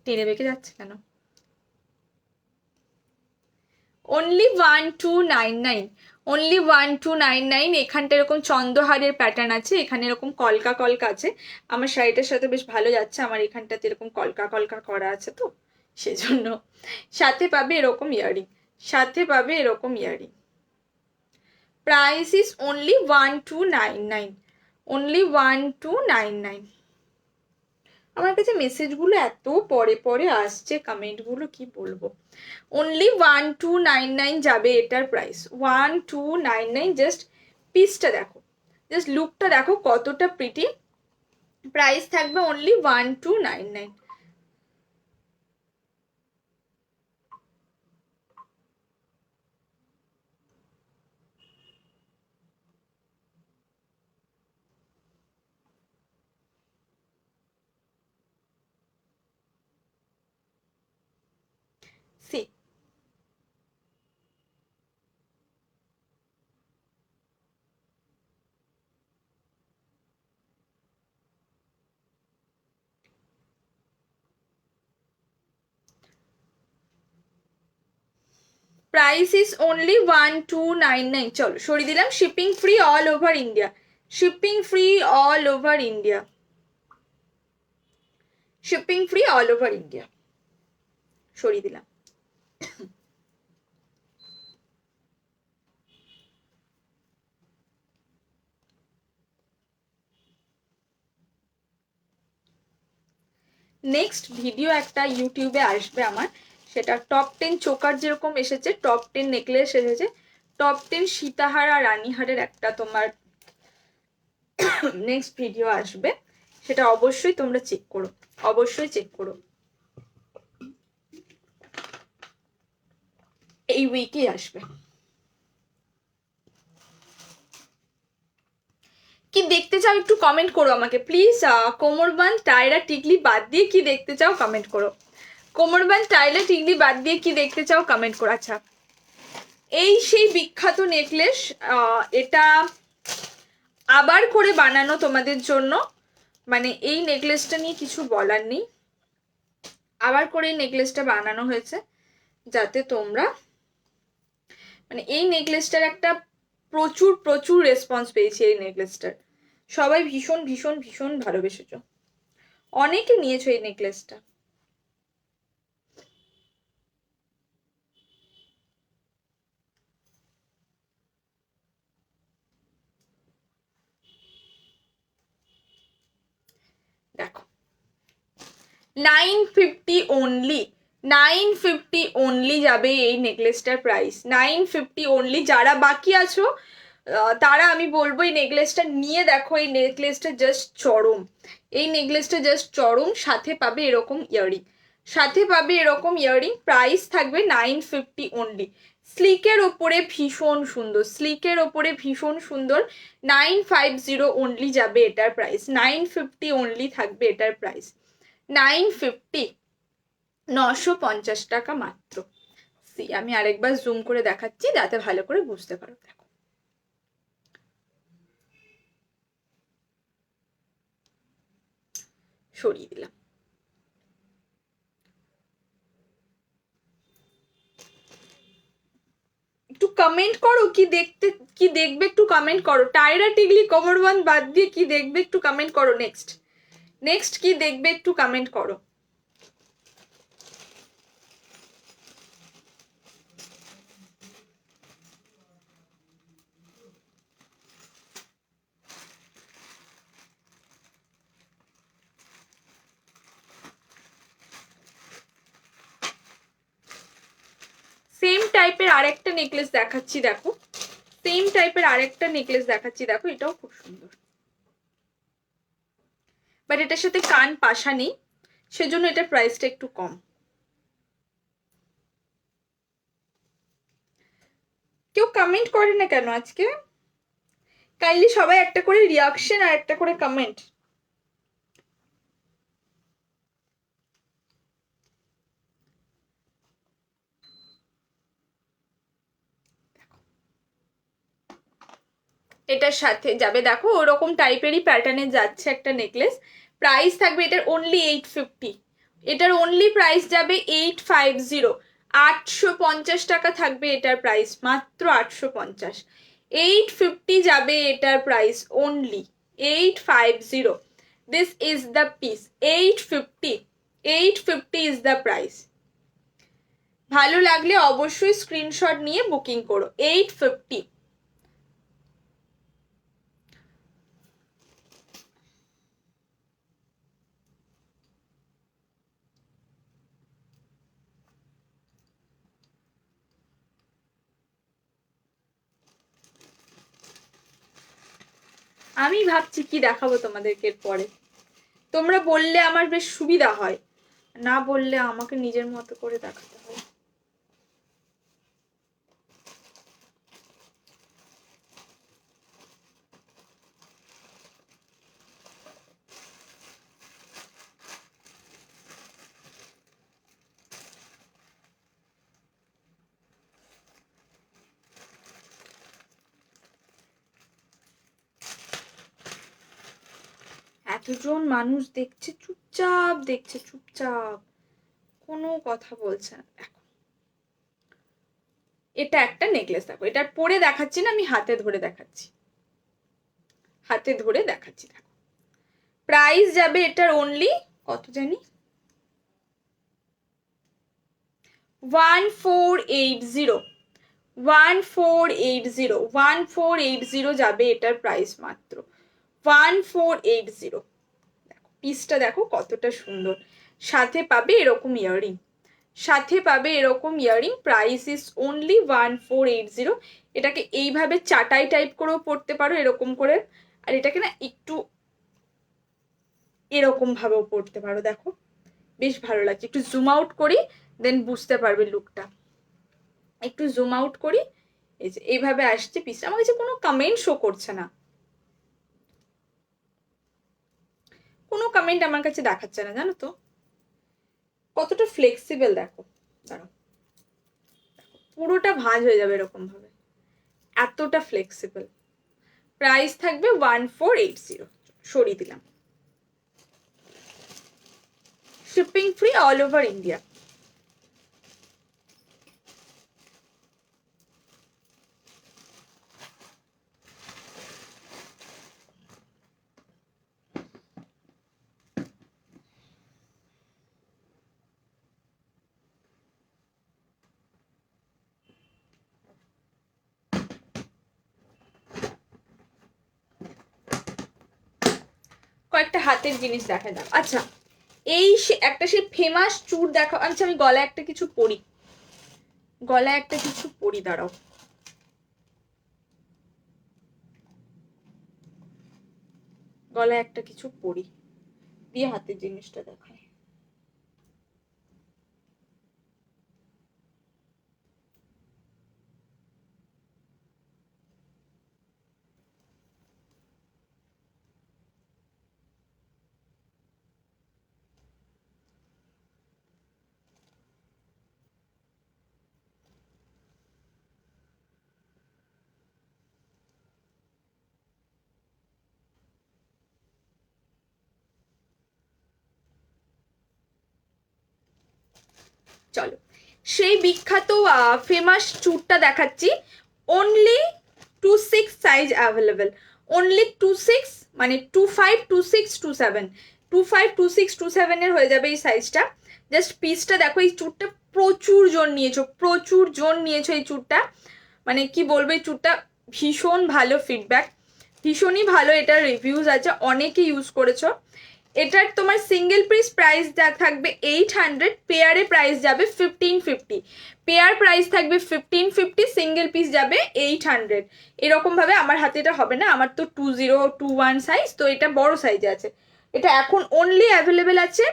টেনে বেঁকে যাচ্ছে কেন? Only 1299, only 1299। এখানটা এরকম চন্দ্রহারের প্যাটার্ন আছে, এখানে এরকম কলকা কলকা আছে, আমার শাড়িটার সাথে বেশ ভালো যাচ্ছে, আমার এখানটাতে এরকম কলকা কলকা করা আছে তো সেজন্য। সাথে পাবে এরকম ইয়ারিং, সাথে পাবে এরকম earring. Price is only 1299, only 1299। আমার কাছে মেসেজগুলো এত পরে পরে আসছে, কমেন্টগুলো কি বলবো। অনলি 1299 যাবে এটার প্রাইস, 1299। জাস্ট পিসটা দেখো, জাস্ট লুকটা দেখো কতটা প্রিটি। প্রাইস থাকবে only 1299। See price is only 1299। চলো সরিয়ে দিলাম। Shipping free all over India, shipping free all over India, shipping free all over India, সরিয়ে দিলাম। নেক্সট ভিডিও একটা ইউটিউবে আসবে আমার, সেটা টপ 10 চোকার যেরকম এসেছে, টপ 10 নেকলেস এসেছে, টপ 10 সীতাহার আর রানীহারের একটা তোমার নেক্সট ভিডিও আসবে, সেটা অবশ্যই তোমরা চেক করো, অবশ্যই চেক করো। এই উইকেই আসবে। কি দেখতে চাও একটু কমেন্ট করো আমাকে প্লিজ। কোমরবান টায়রা টিকলি বাদ দিয়ে কি দেখতে চাও কমেন্ট করো। কোমরবান টায়রা টিকলি বাদ দিয়ে কি দেখতে চাও কমেন্ট করো। আচ্ছা, এই সেই বিখ্যাত নেকলেস, এটা আবার করে বানানো তোমাদের জন্য। মানে এই নেকলেসটা নিয়ে কিছু বলার নেই, আবার করে এই নেকলেসটা বানানো হয়েছে যাতে তোমরা, মানে এই নেকলেসটার একটা প্রচুর প্রচুর রেসপন্স পেয়েছি এই নেকলেসটার। সবাই ভীষণ ভীষণ ভীষণ ভালোবেসেছো, অনেকে নিয়েছো এই নেকলেসটা। দেখো 950 অনলি, 950 অনলি যাবে এই নেকলেসটার প্রাইস, 950 অনলি। যারা বাকি আছো তারা আমি বলবো এই নেকলেসটা নিয়ে দেখো, এই নেকলেসটা জাস্ট চরম, এই নেকলেসটা জাস্ট চরম। সাথে পাবে এরকম ইয়ারিং, সাথে পাবে এরকম ইয়ারিং। প্রাইস থাকবে 950 অনলি। স্লিকের ওপরে ভীষণ সুন্দর, স্লিকের ওপরে ভীষণ সুন্দর। 950 অনলি যাবে এটার প্রাইস, 950 অনলি থাকবে এটার প্রাইস, 950, 950 টাকা মাত্র। সি আমি আরেকবার জুম করে দেখাচ্ছি যাতে ভালো করে বুঝতে পারো। দেখো সরিয়ে দিলাম। একটু কমেন্ট করো কি দেখতে, কি দেখবে একটু কমেন্ট করো। টায়রা টিকলি কোমরবান বাদ দিয়ে কি দেখবে একটু কমেন্ট করো। নেক্সট নেক্সট কি দেখবে একটু কমেন্ট করো। সেম টাইপের আরেকটা নেকলেস দেখাচ্ছি দেখো, সেম টাইপের আরেকটা নেকলেস দেখাচ্ছি দেখো, এটাও খুব সুন্দর, বাট এটার সাথে কান পাশা নেই, সেজন্য এটার প্রাইসটা একটু কম। কেউ কমেন্ট করে না কেন আজকে? কাইন্ডলি সবাই একটা করে রিয়াকশন আর একটা করে কমেন্ট। এটার সাথে যাবে দেখো ওরকম টাইপেরই প্যাটার্নে যাচ্ছে একটা নেকলেস। প্রাইস থাকবে এটার অনলি 850, এটার অনলি প্রাইস যাবে 850, 850 টাকা থাকবে এটার প্রাইস, মাত্র 850। 850 যাবে এটার price only, 850। This is the piece, 850, 850 is the price. ভালো লাগলে অবশ্যই স্ক্রিনশট নিয়ে বুকিং করো। 850। আমি ভাবছি কি দেখাবো তোমাদেরকে পরে, তোমরা বললে আমার বেশ সুবিধা হয়, না বললে আমাকে নিজের মতো করে দেখাতে হয়। এতজন মানুষ দেখছে, চুপচাপ দেখছে, চুপচাপ, কোনো কথা বলছে না। দেখো এটা একটা নেকলেস, দেখো এটা পরে দেখাচ্ছি না, আমি হাতে ধরে দেখাচ্ছি, হাতে ধরে দেখাচ্ছি। দেখো প্রাইস যাবে এটার অনলি কত জানি, 1480, 1480, 1480 যাবে এটার প্রাইস মাত্র 1480। দেখো পিসটা দেখো কতটা সুন্দর, সাথে পাবে এরকম ইয়াররিং, সাথে পাবে এরকম ইয়াররিং। Price is only 1480। এটাকে এইভাবে চাটাই টাইপ করেও পড়তে পারো এরকম করে, আর এটাকে না একটু এরকম ভাবেও পড়তে পারো। দেখো বেশ ভালো লাগছে, একটু জুম আউট করি দেন বুঝতে পারবে লুকটা। একটু জুম আউট করি, এই যে এইভাবে আসছে পিসটা। আমার কাছে কোনো কমেন্ট শো করছে না, কোনো কমেন্ট আমার কাছে দেখাচ্ছে না, জানো তো কতটা ফ্লেক্সিবল। দেখো দাঁড়াও, পুরোটা ভাঁজ হয়ে যাবে এরকম ভাবে, এতটা ফ্লেক্সিবল। প্রাইস থাকবে 1480, সরিয়ে দিলাম। Shipping free all over India. কয়েকটা হাতের জিনিস দেখা যাক। আচ্ছা এই একটা সেই ফেমাস চুড় দেখো। আচ্ছা আমি গলায় একটা কিছু পরি, গলায় একটা কিছু পরি, দাঁড়াও। গলায় একটা কিছু পরি দিয়ে হাতের জিনিসটা দেখায়। চলো সেই বিখ্যাত ফেমাস চুড়টা দেখাচ্ছি। অনলি 26 সাইজ অ্যাভেলেবেল, অনলি 26, মানে 25, 26, 27, 25, 26, 27 এর হয়ে যাবে এই সাইজটা। জাস্ট পিসটা দেখো, এই চুড়টা প্রচুর জন নিয়েছো, প্রচুর জন নিয়েছো এই চুড়টা, মানে কি বলবো, এই চুড়টা ভীষণ ভালো ফিডব্যাক, ভীষণই ভালো, এটার রিভিউজ আছে, অনেকে ইউজ করেছো। এটার তোমার সিঙ্গেল পিস প্রাইস থাকবে 800, পেয়ারে প্রাইস যাবে 1550, পেয়ার প্রাইস থাকবে 1550, সিঙ্গেল পিস যাবে 800। এরকম ভাবে, আমার হাতে এটা হবে না, আমার তো 2021 সাইজ, তো এটা বড় সাইজে আছে। এটা এখন অনলি অ্যাভেলেবেল আছে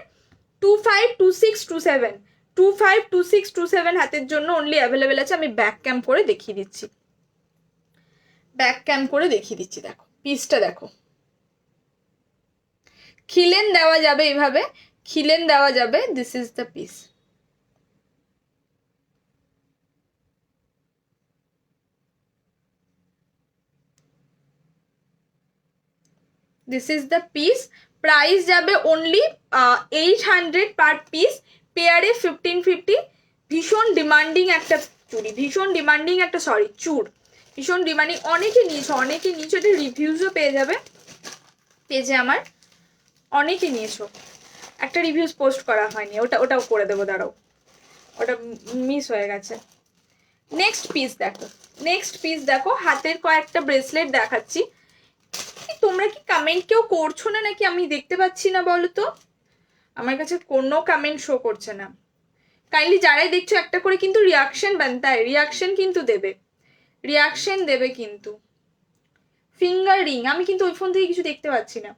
25, 26, 27, 25, 26, 27 হাতের জন্য অনলি অ্যাভেলেবেল আছে। আমি ব্যাক ক্যাম করে দেখিয়ে দিচ্ছি, ব্যাক ক্যাম করে দেখিয়ে দিচ্ছি। দেখো পিসটা দেখো, খিলেন দেওয়া যাবে এইভাবে, খিলেন দেওয়া যাবে। This is the piece, this is the piece. Price যাবে অনলি 800 পার পিস, পেয়ারে 1550। ভীষণ ডিমান্ডিং একটা চুড়ি, ভীষণ ডিমান্ডিং একটা, সরি চুড়, ভীষণ ডিমান্ডিং। অনেকে নিয়েছো, অনেকে নিয়েছো, এটা রিভিউজও পেয়ে যাবে পেজে আমার, অনেকে নিয়েছো। একটা রিভিউজ পোস্ট করা হয়নি, ওটাও করে দেবো, দাঁড়াও। ওটা মিস হয়ে গেছে। নেক্সট পিস দেখো, হাতের কয়েকটা ব্রেসলেট দেখাচ্ছি। তোমরা কি কমেন্ট কেউ করছো না নাকি আমি দেখতে পাচ্ছি না বলো তো? আমার কাছে কোনো কমেন্ট শো করছে না। কাইন্ডলি যারাই দেখছো একটা করে কিন্তু রিয়াকশন বানতা है, রিয়াকশন কিন্তু দেবে কিন্তু। ফিঙ্গার রিং, আমি কিন্তু ওই ফোন থেকে কিছু দেখতে পাচ্ছি না।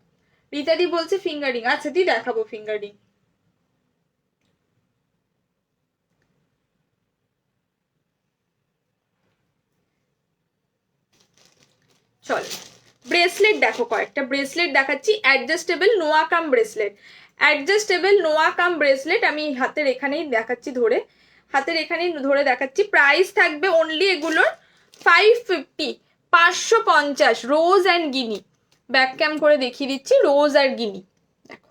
রীতাদি বলছে ফিঙ্গার রিং, আচ্ছা দি দেখাবো ফিঙ্গার রিং। চলো ব্রেসলেট দেখো, কয়েকটা ব্রেসলেট দেখাচ্ছি। অ্যাডজাস্টেবল নোয়া কাম ব্রেসলেট আমি হাতের এখানেই দেখাচ্ছি, ধরে দেখাচ্ছি। প্রাইস থাকবে অনলি এগুলোর 550, 550, রোজ অ্যান্ড গিনি। ব্যাক ক্যাম করে দেখিয়ে দিচ্ছি, রোজ আর গিনি। দেখো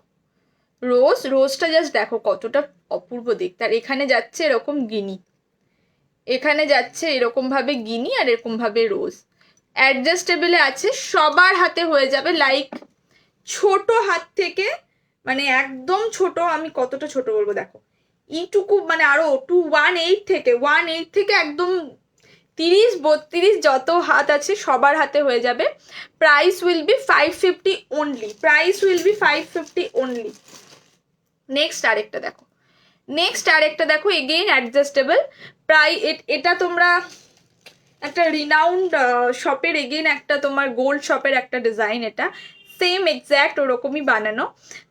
রোজটা জাস্ট দেখো কতটা অপূর্ব দেখতে, আর এখানে যাচ্ছে এরকম গিনি, এখানে যাচ্ছে এরকম ভাবে গিনি, আর এরকম ভাবে রোজ। অ্যাডজাস্টেবলে আছে, সবার হাতে হয়ে যাবে। লাইক ছোট হাত থেকে, মানে একদম ছোট, আমি কতটা ছোট বলবো দেখো, এইটুকু, মানে আরো 1.8 থেকে একদম 30-32 যত হাত আছে সবার হাতে হয়ে যাবে। Price will B 550 only. Next আরেকটা দেখো, এগেইন অ্যাডজাস্টেবল। এটা তোমরা একটা রিনাউন্ড শপের, এগেইন একটা তোমার গোল্ড শপের একটা ডিজাইন, এটা সেম এক্স্যাক্ট ওরকমই বানানো।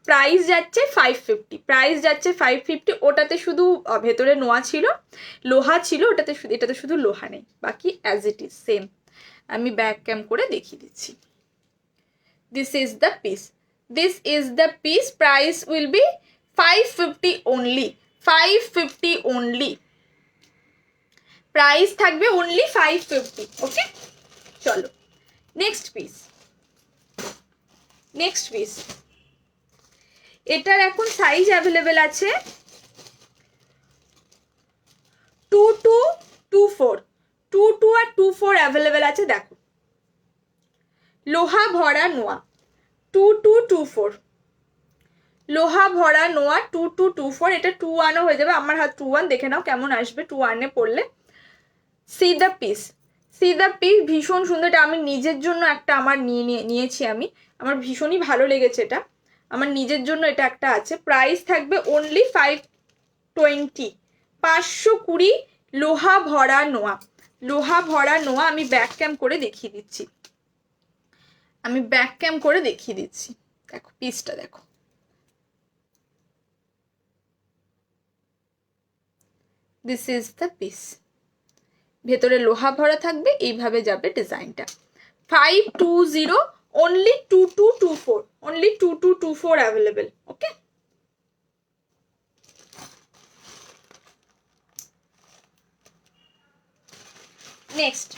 প্রাইস যাচ্ছে 550, ওটাতে শুধু ভেতরে লোহা ছিল, এটাতে শুধু লোহা নেই, বাকি অ্যাজ ইট ইজ সেম। আমি ব্যাক ক্যাম করে দেখিয়ে দিচ্ছি। This is the piece, price will B 550 only. Price থাকবে অনলি 550। ওকে, চলো নেক্সট পিস। এটার এখন সাইজ অ্যাভেলেবেল আছে 22, 24, 22 আর 24 অ্যাভেলেবেল আছে। দেখো লোহা ভরা নোয়া 2224, লোহা ভরা নোয়া 2224। এটা 21ও হয়ে যাবে, আমার হাত 21, দেখে নাও কেমন আসবে 21-এ পড়লে। সি দ্য পিস, ভীষণ সুন্দর। এটা আমি নিজের জন্য একটা আমার নিয়েছি আমি, আমার ভীষণই ভালো লেগেছে এটা, আমার নিজের জন্য এটা একটা আছে। প্রাইস থাকবে অনলি 520, 520। লোহা ভরা নোয়া। আমি ব্যাক ক্যাম করে দেখিয়ে দিচ্ছি, দেখো পিসটা দেখো। দিস ইজ দ্য পিস, ভেতরে লোহা ভরা থাকবে, এইভাবে যাবে ডিজাইনটা। 520 অনলি, 2224 অ্যাভেলেবেল। ওকে, নেক্সট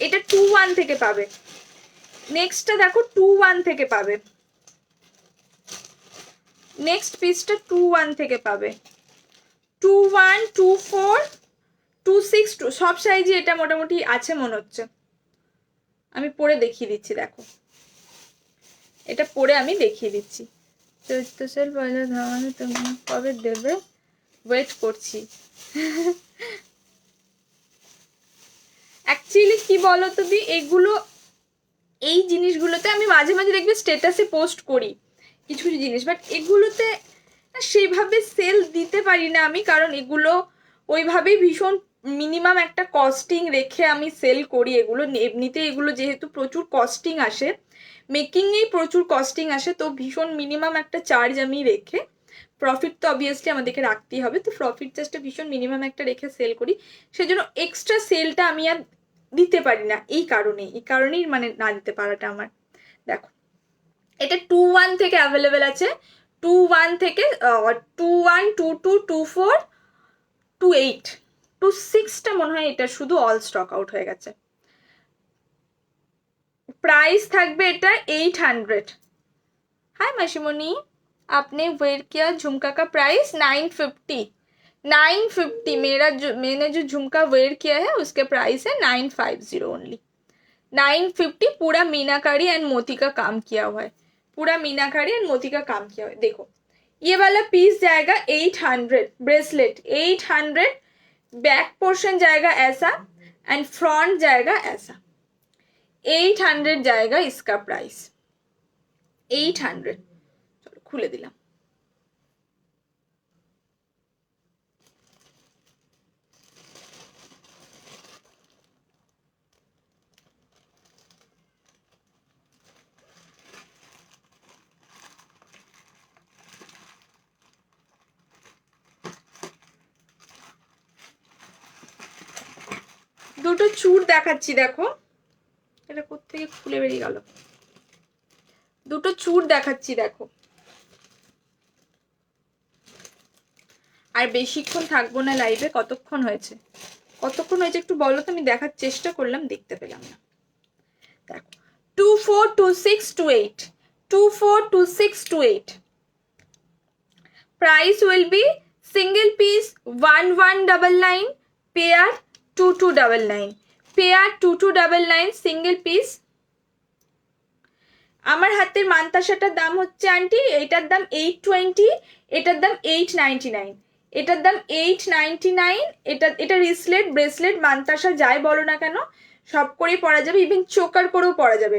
এটা 21 থেকে পাবে। নেক্সটটা দেখো 21 থেকে পাবে, নেক্সট পিসটা 21 থেকে পাবে। 21, 24, 26, সব সাইজে এটা মোটামুটি আছে মনে হচ্ছে। আমি পরে দেখিয়ে দিচ্ছি, দেখো এটা পরে আমি দেখিয়ে দিচ্ছি। চৈত্র সেল পয়লা ধামানো তুমি কবে দেবে, ওয়েট করছি। অ্যাকচুয়ালি কি বলতো দি, এই জিনিসগুলোতে আমি মাঝে মাঝে দেখবে স্ট্যাটাসে পোস্ট করি কিছু জিনিস, বাট এগুলোতে সেইভাবে সেল দিতে পারি না আমি, কারণ এগুলো ওইভাবেই ভীষণ মিনিমাম একটা কস্টিং রেখে আমি সেল করি এগুলো। এমনিতে এগুলো যেহেতু প্রচুর কস্টিং আসে, মেকিংয়েই প্রচুর কস্টিং আসে, তো ভীষণ মিনিমাম একটা চার্জ আমি রেখে, প্রফিট তো অবভিয়াসলি আমাদেরকে রাখতেই হবে, তো প্রফিট চার্জটা ভীষণ মিনিমাম একটা রেখে সেল করি। সেজন্য এক্সট্রা সেলটা আমি আর দিতে পারি না, এই কারণেই মানে না দিতে পারাটা আমার। দেখো এটা 21 থেকে অ্যাভেলেবেল আছে, 21 থেকে 21, 22, 24, 28, 26টা মনে হয় এটা শুধু অল স্টক আউট হয়ে গেছে। प्राइस থাকবে এটা 800। हाय माशिमोनी, आपने वेयर किया झुमका का प्राइस 950, 950। मैंने जो झुमका वेयर किया है उसके प्राइस है 950 ओनली, 950 पूरा मीनाकारी एंड मोती का काम किया हुआ है, पूरा मीनाकारी एंड मोती का काम किया हुआ है। देखो ये वाला पीस जाएगा 800, ब्रेसलेट 800, बैक पोर्शन जाएगा ऐसा एंड फ्रंट जाएगा ऐसा, 800 जाएगा इसका प्राइस, 800। चलो खुले दिलाम। দুটো চূড় দেখাচ্ছি, দেখো এটা কোত্থেকে খুলে বেরিয়ে গেল, দুটো চূড় দেখাচ্ছি দেখো। আর বেশিক্ষণ থাকবো না লাইভে, কতক্ষণ হয়েছে একটু বলো তো, আমি দেখার চেষ্টা করলাম, দেখতে পেলাম না। দেখো 242628, 242628, price will be single piece 1199, pair 2299, pair 2299, single piece। আমার হাতের মানতাসাটার দাম হচ্ছে আন্টি, এটার দাম 820, এটার দাম 899, এটার দাম 899। এটা রিসলেট, ব্রেসলেট, মানতাসা যাই বলো না কেন সব করেই পরা যাবে, ইভেন চোকার করেও পরা যাবে,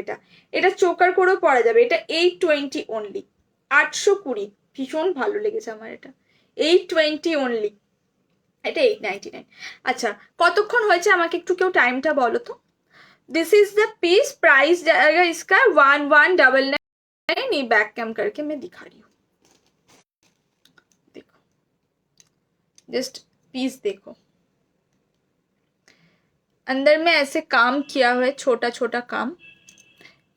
এটা চোকার করেও পরা যাবে। এটা 820 অনলি, 820। ভীষণ ভালো লেগেছে আমার এটা, 820 অনলি, এটা 899। আচ্ছা কতক্ষণ হয়েছে আমাকে একটু কেউ টাইমটা বলো তো। This is the piece, price जाएगा इसका 1199। ये बैक कैम करके मैं दिखा रही हूँ, देखो जस्ट पीस देखो, अंदर में ऐसे काम किया हुआ है, छोटा छोटा काम,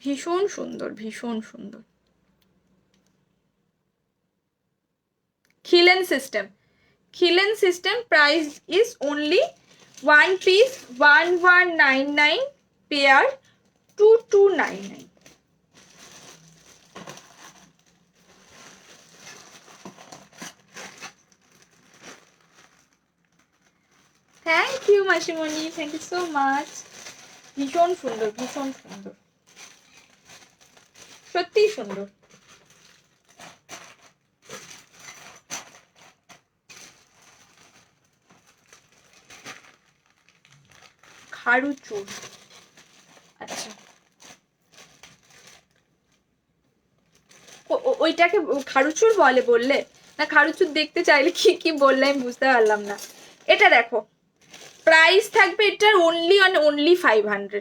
भीषण सुंदर, भीषण सुंदर। खिलन सिस्टम, खिलन system, price is only one piece 1199, pair 2299। Thank you मासिमणि, थैंक यू सो मच। भीषण सुंदर, भीषण सुंदर, सত্যি সুন্দর। খাড়ু চুর, আচ্ছা ওইটাকে খাড়ুচুর বলে বললে না, খাড়ুচুর দেখতে চাইলে কি কি বললে আমি বুঝতে পারলাম না। এটা দেখো প্রাইস থাকবে এটার অনলি অন অনলি 500,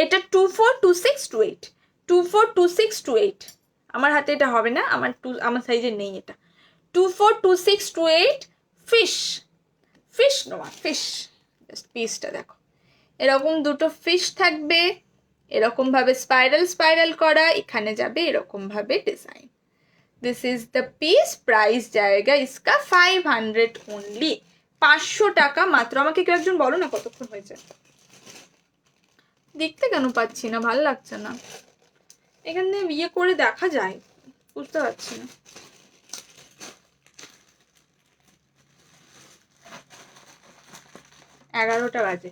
এটা 242628, 242628। আমার হাতে এটা হবে না, আমার সাইজে নেই এটা। 242628, ফিশ, ফিশ নোয়া, ফিশ। জাস্ট পিসটা দেখো, এরকম দুটো ফিশ থাকবে, এরকম ভাবে স্পাইরাল স্পাইরাল করা, এখানে যাবে এরকম ভাবে design. This is the piece, price জায়গা ইসকা 500 অনলি, 500 টাকা মাত্র। আমাকে কেউ একজন বলো না কতক্ষণ হয়েছে, দেখতে কেন পাচ্ছি না, ভালো লাগছে না, এখানে ইয়ে করে দেখা যায়, বুঝতে পারছি না। এগারোটা বাজে,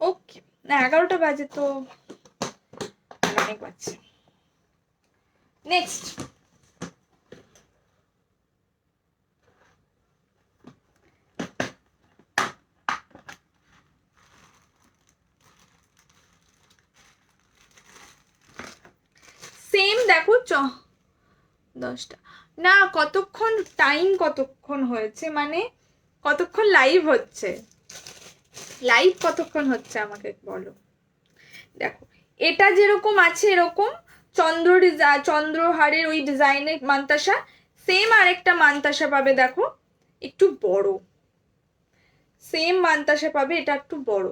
ওকে না 11টা বাজে তো অনেক বাজছে। নেক্সট সেম দেখো 10টা না, কতক্ষণ টাইম, কতক্ষণ হয়েছে মানে কতক্ষণ লাইভ হচ্ছে, লাইভ কতক্ষণ হচ্ছে আমাকে বলো। দেখো এটা যেরকম আছে এরকম চন্দ্রহারের ওই ডিজাইনের মানতাসা, সেম আরেকটা মানতাসা পাবে, দেখো একটু বড়, সেম মানতাসা পাবে, এটা একটু বড়,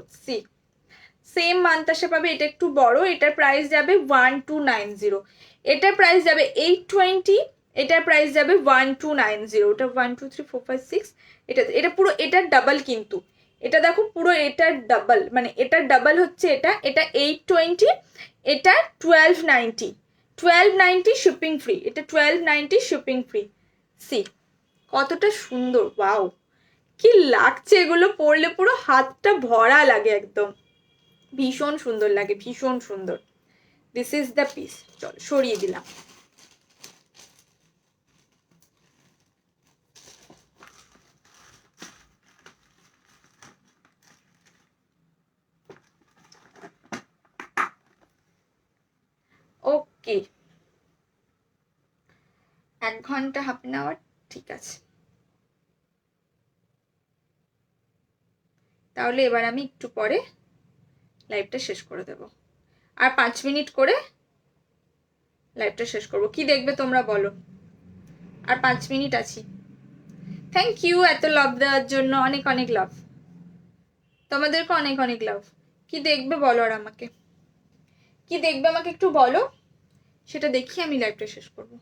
সেম মানতাসা পাবে, এটা একটু বড়। এটার প্রাইস যাবে 1290, এটার প্রাইস যাবে 820, এটার প্রাইস যাবে 1290। ওটা 1 2 3 4 5 6, এটা পুরো এটার ডাবল, কিন্তু এটা দেখো পুরো এটার ডাবল, মানে এটার ডাবল হচ্ছে এটা 820, এটা 1290, 1290 শিপিং ফ্রি, এটা 1290 শিপিং ফ্রি। সি কতটা সুন্দর, ওয়াও কি লাগছে, এগুলো পরলে পুরো হাতটা ভরা লাগে একদম, ভীষণ সুন্দর লাগে, ভীষণ সুন্দর। This is the piece. চল সরিয়ে দিলাম। ওকে, 1 ঘন্টা হাফ অ্যান আওয়ার, ঠিক আছে। তাহলে এবার আমি একটু পরে লাইভটা শেষ করে দেব, আর 5 মিনিট করে লাইভটা শেষ করব। কি দেখবে তোমরা বলো? আর 5 মিনিট আছি। থ্যাংক ইউ এত লাভ দেওয়ার জন্য, অনেক অনেক লাভ তোমাদেরকে, অনেক অনেক লাভ। কি দেখবে বলো, আর আমাকে কি দেখবে আমাকে একটু বলো, সেটা দেখি আমি লাইভটা শেষ করব।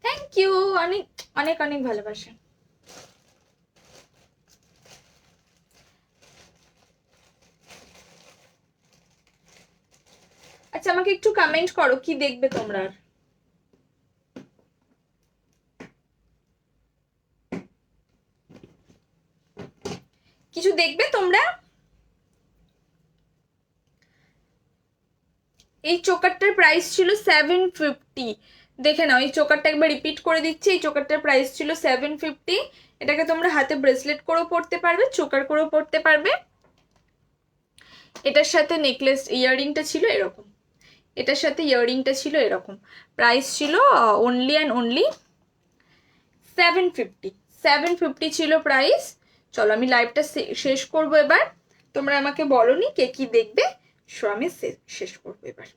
থ্যাংক ইউ, অনেক অনেক অনেক ভালোবাসা। আচ্ছা আমাকে একটু কমেন্ট করো কি দেখবে তোমরা। কিছু দেখবে তোমরা? এই চোকারটার প্রাইস ছিল 750। দেখে নাও, এই চোকারটা একবার রিপিট করে দিচ্ছি। এই চোকারটার প্রাইস ছিল 750। এটাকে তোমরা হাতে ব্রেসলেট করেও পরতে পারবে, চোকার করেও পরতে পারবে। এটার সাথে নেকলেস ইয়াররিংটা ছিল এরকম, এটার সাথে ইয়াররিংটা ছিল এরকম। প্রাইস ছিল অনলি অ্যান্ড অনলি 750। 750 ছিল প্রাইস। চলো আমি লাইভটা শেষ করবো এবার। তোমরা আমাকে বলোনি কে কি দেখবে, সো আমি শেষ করবো এবার।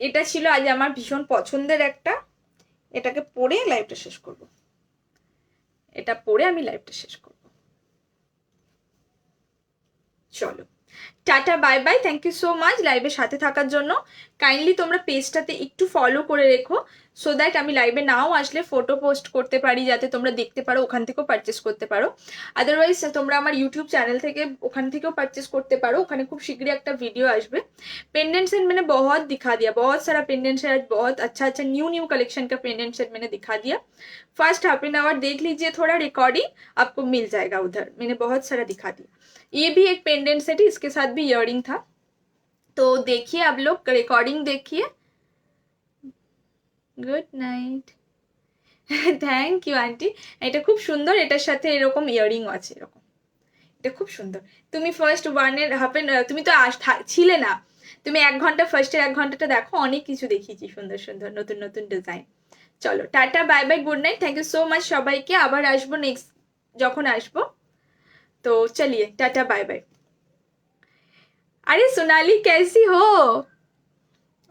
এটা ছিল আজ আমার ভীষণ পছন্দের একটা, এটাকে পরে লাইভটা শেষ করব। এটা পরে আমি লাইভটা শেষ করব। চলো tata bye bye, thank you so much লাইভের সাথে থাকার জন্য। কাইন্ডলি তোমরা পেজটাতে একটু ফলো করে রেখো, সো দ্যাট আমি লাইভে নাও আসলে ফটো পোস্ট করতে পারি, যাতে তোমরা দেখতে পারো, ওখান থেকেও পারচেস করতে পারো। আদারওয়াইজ তোমরা আমার ইউটিউব চ্যানেল থেকে ওখান থেকেও পারচেস করতে পারো, ওখানে খুব শীঘ্রই একটা ভিডিও আসবে। पेंडेंट सेट मैंने बहुत दिखा दिया, बहुत सारा पेंडेंट सेट, बहुत अच्छा अच्छा न्यू न्यू कलेक्शन का पेंडेंट सेट मैंने दिखा दिया। फर्स्ट हाफ एन आवर देख लीजिए, थोड़ा रिकॉर्डिंग आपको मिल जाएगा उधर, मैंने बहुत सारा दिखा दिया। ये भी एक पेंडेंट सेट है, इसके साथ भी इयरिंग था, तो देखिए आप लोग रिकॉर्डिंग देखिए। Good night. Thank you aunty. এটা খুব সুন্দর, এটার সাথে এরকম ইয়ারিং আছে এরকম, এটা খুব সুন্দর। তুমি ফার্স্ট ওয়ানের হাফ এন, তুমি তো ছিলে না, তুমি 1 ঘন্টা ফার্স্টের 1 ঘন্টাটা দেখো, অনেক কিছু দেখিয়েছি সুন্দর সুন্দর নতুন নতুন ডিজাইন। চলো tata bye bye, good night, thank you so much সবাইকে। আবার আসবো নেক্সট যখন আসবো, তো চলিয়ে টাটা বাই बाय। अरे सोनाली कैसी हो?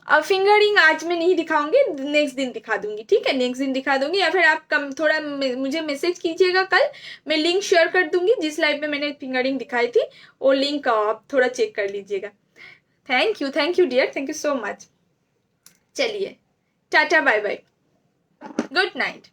अब फिंगरिंग आज मैं नहीं दिखाऊंगी, नेक्स्ट दिन दिखा दूंगी, ठीक है, नेक्स्ट दिन दिखा दूंगी, या फिर आप थोड़ा मुझे मैसेज कीजिएगा कल, मैं लिंक शेयर कर दूंगी। जिस लाइव में मैंने फिंगरिंग दिखाई थी वो लिंक आप थोड़ा चेक कर लीजिएगा। Thank you dear, thank you so much. चलिए tata bye bye, good night.